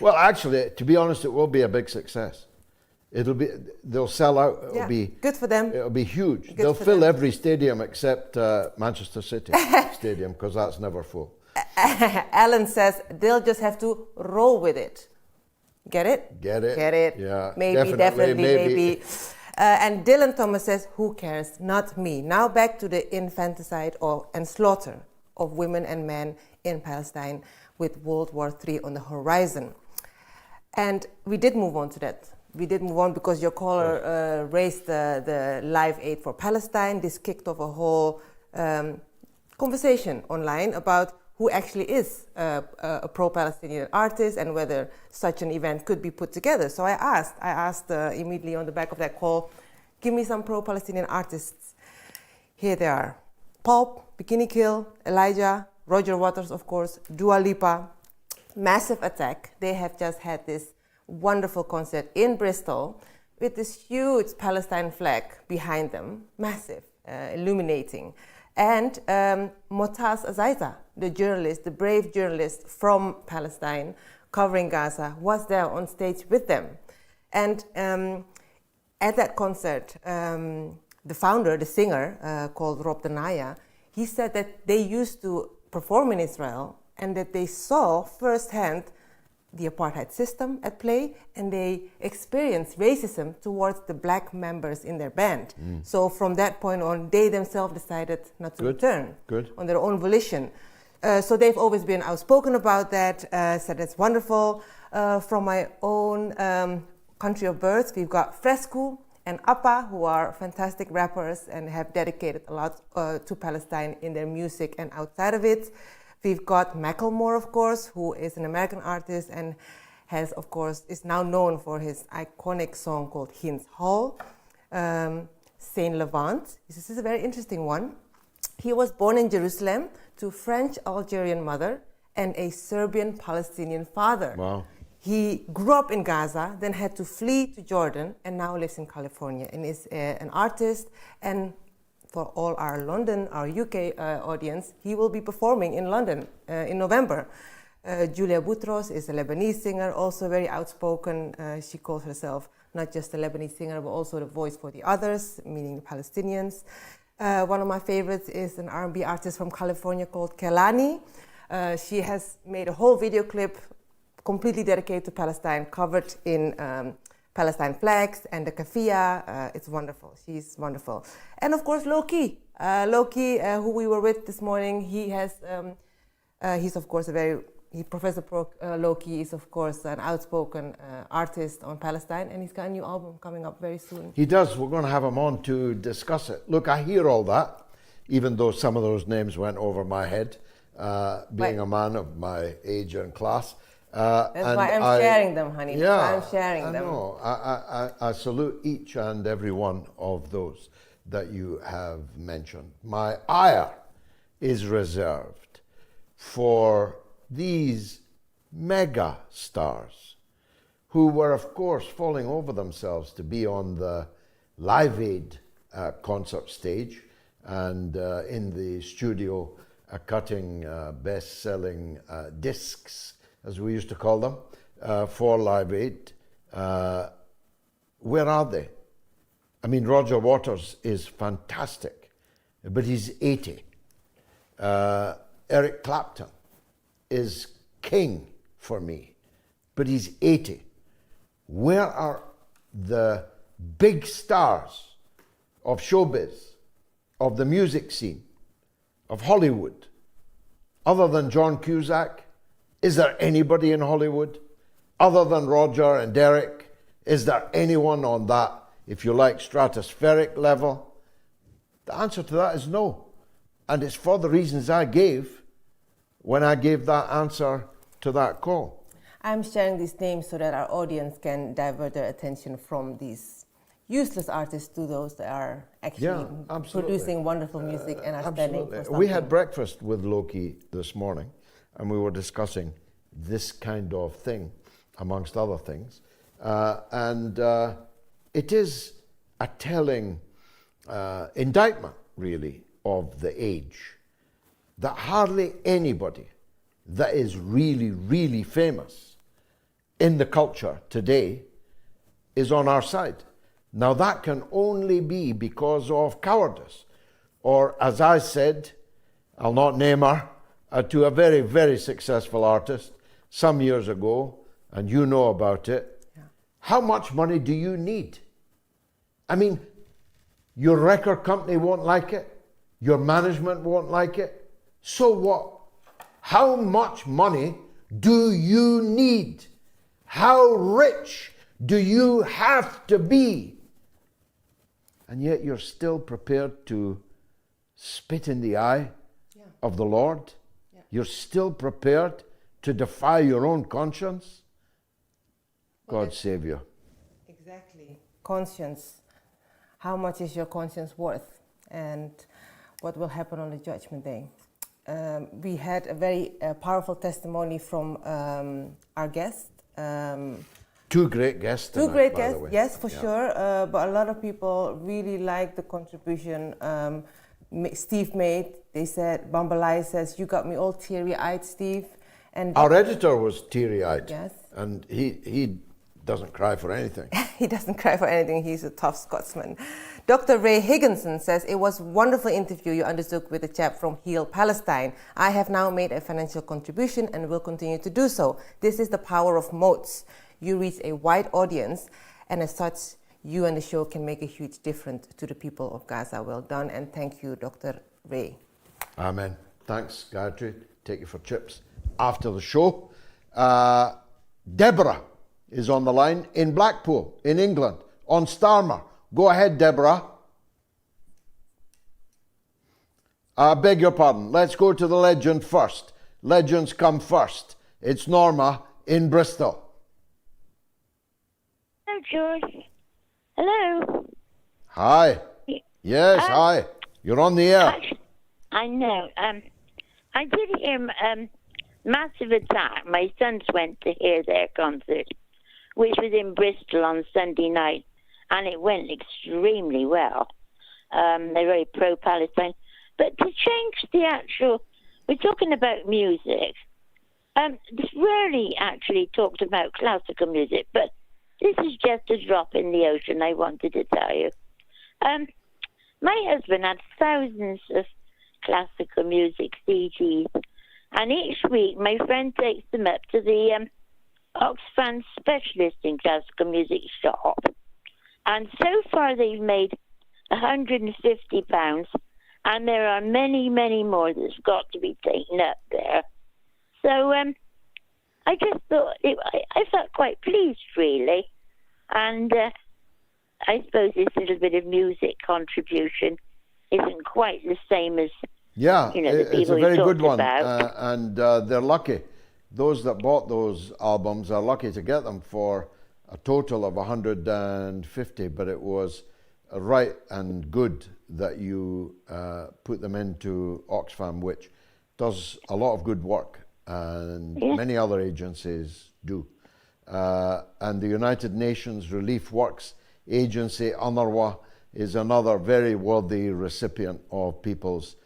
Well, actually, to be honest, it will be a big success. They'll sell out. It'll be good for them. It'll be huge. They'll fill every stadium except Manchester City Stadium, because that's never full. Alan says they'll just have to roll with it. Get it? Get it. Get it. Yeah. Definitely, maybe. And Dylan Thomas says, who cares? Not me. Now back to the infanticide and slaughter of women and men in Palestine with World War III on the horizon. And we did move on to that. We did move on because your caller raised the Live Aid for Palestine. This kicked off a whole conversation online about who actually is a pro-Palestinian artist and whether such an event could be put together. So I asked immediately on the back of that call, give me some pro-Palestinian artists. Here they are. Pulp, Bikini Kill, Elijah, Roger Waters, of course, Dua Lipa, Massive Attack. They have just had this wonderful concert in Bristol with this huge Palestine flag behind them, massive, illuminating. And Motaz Azaiza, the journalist, the brave journalist from Palestine covering Gaza, was there on stage with them. And at that concert, the founder, the singer, called Rob Denaya, he said that they used to perform in Israel, and that they saw firsthand the apartheid system at play, and they experienced racism towards the black members in their band. So from that point on, they themselves decided not to return on their own volition. So they've always been outspoken about that, said it's wonderful. From my own country of birth, we've got Fresco and Appa, who are fantastic rappers and have dedicated a lot to Palestine in their music and outside of it. We've got Macklemore, of course, who is an American artist and has, of course, is now known for his iconic song called Hins Hall. Saint Levant, this is a very interesting one. He was born in Jerusalem to French-Algerian mother and a Serbian-Palestinian father. Wow. He grew up in Gaza, then had to flee to Jordan, and now lives in California and is an artist. And for all our London, our UK audience, he will be performing in London in November. Julia Boutros is a Lebanese singer, also very outspoken. She calls herself not just a Lebanese singer, but also the voice for the others, meaning the Palestinians. One of my favorites is an R&B artist from California called Kelani. She has made a whole video clip completely dedicated to Palestine, covered in Palestine flags and the kafia. It's wonderful. She's wonderful. And of course, Loki. Loki, who we were with this morning, he's of course Professor Loki is of course an outspoken artist on Palestine, and he's got a new album coming up very soon. He does. We're going to have him on to discuss it. Look, I hear all that, even though some of those names went over my head, being a man of my age and class. That's why I'm sharing them, honey. Yeah, That's why I'm sharing them. Know. I salute each and every one of those that you have mentioned. My ire is reserved for these mega stars who were, of course, falling over themselves to be on the Live Aid concert stage and in the studio cutting best-selling discs, as we used to call them, for Live Aid. Where are they? I mean, Roger Waters is fantastic, but he's 80. Eric Clapton is king for me, but he's 80. Where are the big stars of showbiz, of the music scene, of Hollywood, other than John Cusack? Is there anybody in Hollywood other than Roger and Derek? Is there anyone on that, if you like, stratospheric level? The answer to that is no. And it's for the reasons I gave when I gave that answer to that call. I'm sharing these names so that our audience can divert their attention from these useless artists to those that are actually producing wonderful music and are standing for something. We had breakfast with Loki this morning, and we were discussing this kind of thing, amongst other things. And it is a telling indictment, really, of the age, that hardly anybody that is really, really famous in the culture today is on our side. Now that can only be because of cowardice, or as I said, I'll not name her, to a very, very successful artist some years ago, and you know about it. Yeah. How much money do you need? I mean, your record company won't like it, your management won't like it. So what? How much money do you need? How rich do you have to be? And yet you're still prepared to spit in the eye of the Lord? Yeah. You're still prepared to defy your own conscience? God save you. Exactly. Conscience. How much is your conscience worth? And what will happen on the Judgment Day? We had a very powerful testimony from our guest. Two great guests tonight, Two great by guests, the way. yes, for sure. But a lot of people really like the contribution Steve made. They said, Bambalai says, "You got me all teary-eyed, Steve." And our editor was teary-eyed. Yes. And he doesn't cry for anything. He doesn't cry for anything. He's a tough Scotsman. Dr. Ray Higginson says, it was a wonderful interview you undertook with the chap from HealPalestine. I have now made a financial contribution and will continue to do so. This is the power of MOATS. You reach a wide audience, and as such, you and the show can make a huge difference to the people of Gaza. Well done, and thank you, Dr. Ray. Amen. Thanks, Gayatri. Take you for chips after the show. Deborah is on the line in Blackpool, in England, on Starmer. Go ahead, Deborah. I beg your pardon. Let's go to the legend first. Legends come first. It's Norma in Bristol. Hello, George. Hello. Hi. Yes, hi. You're on the air. I know. I did hear Massive Attack. My sons went to hear their concert, which was in Bristol on Sunday night, and it went extremely well. They're very pro-Palestine. But to change the actual, we're talking about music. This rarely actually talked about classical music, but this is just a drop in the ocean, I wanted to tell you. My husband had thousands of classical music CDs, and each week my friend takes them up to the Oxfam specialist in classical music shop. And so far they've made £150, and there are many, many more that's got to be taken up there. So I just thought, I felt quite pleased, really. And I suppose this little bit of music contribution isn't quite the same as, yeah, you know, the people it's a very good one. about. And they're lucky. Those that bought those albums are lucky to get them for a total of 150, but it was right and good that you put them into Oxfam, which does a lot of good work, and many other agencies do. And the United Nations Relief Works Agency, UNRWA, is another very worthy recipient of people's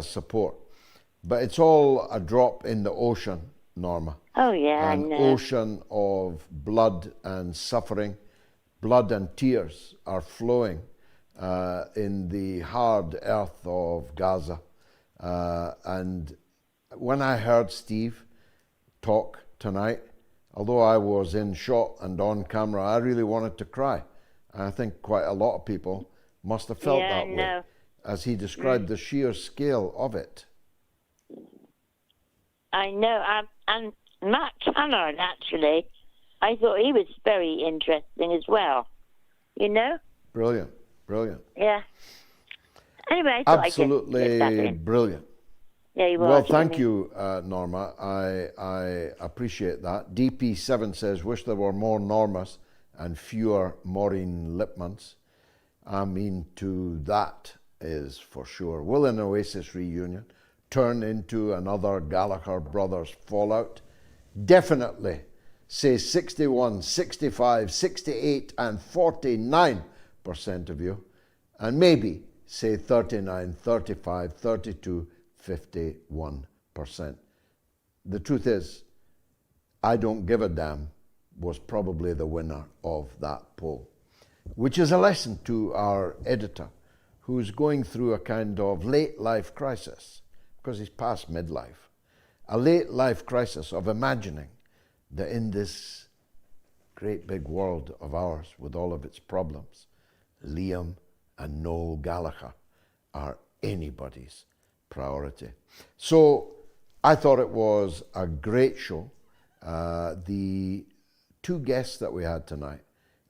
support. But it's all a drop in the ocean, Norma. Oh, yeah, An I know. ocean of blood and suffering. Blood and tears are flowing in the hard earth of Gaza. And when I heard Steve talk tonight, although I was in shot and on camera, I really wanted to cry. I think quite a lot of people must have felt that way as he described the sheer scale of it. I know. And Matt Kennard, actually, I thought he was very interesting as well. You know? Brilliant, brilliant. Yeah. Anyway, I thought absolutely I'd get that in. Brilliant. Yeah, you Well, was, thank you, Norma. I appreciate that. DP7 says, wish there were more Normas and fewer Maureen Lipmans. I mean, to that is for sure. Will an Oasis reunion turn into another Gallagher Brothers fallout? Definitely. Say 61, 65, 68 and 49% of you. And maybe say 39, 35, 32, 51%. The truth is, I don't give a damn was probably the winner of that poll, which is a lesson to our editor, who's going through a kind of late life crisis, because he's past midlife, a late life crisis of imagining that in this great big world of ours, with all of its problems, Liam and Noel Gallagher are anybody's priority. So I thought it was a great show. The two guests that we had tonight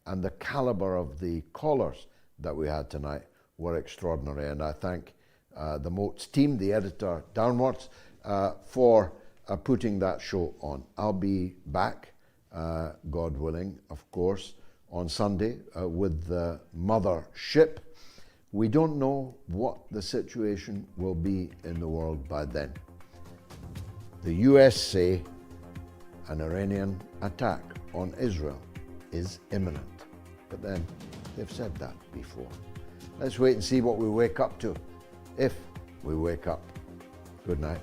and the caliber of the callers that we had tonight were extraordinary, and I thank the MOATS team, the editor downwards, for putting that show on. I'll be back, God willing, of course, on Sunday with the mothership. We don't know what the situation will be in the world by then. The US say an Iranian attack on Israel is imminent. But then they've said that before. Let's wait and see what we wake up to, if we wake up. Good night.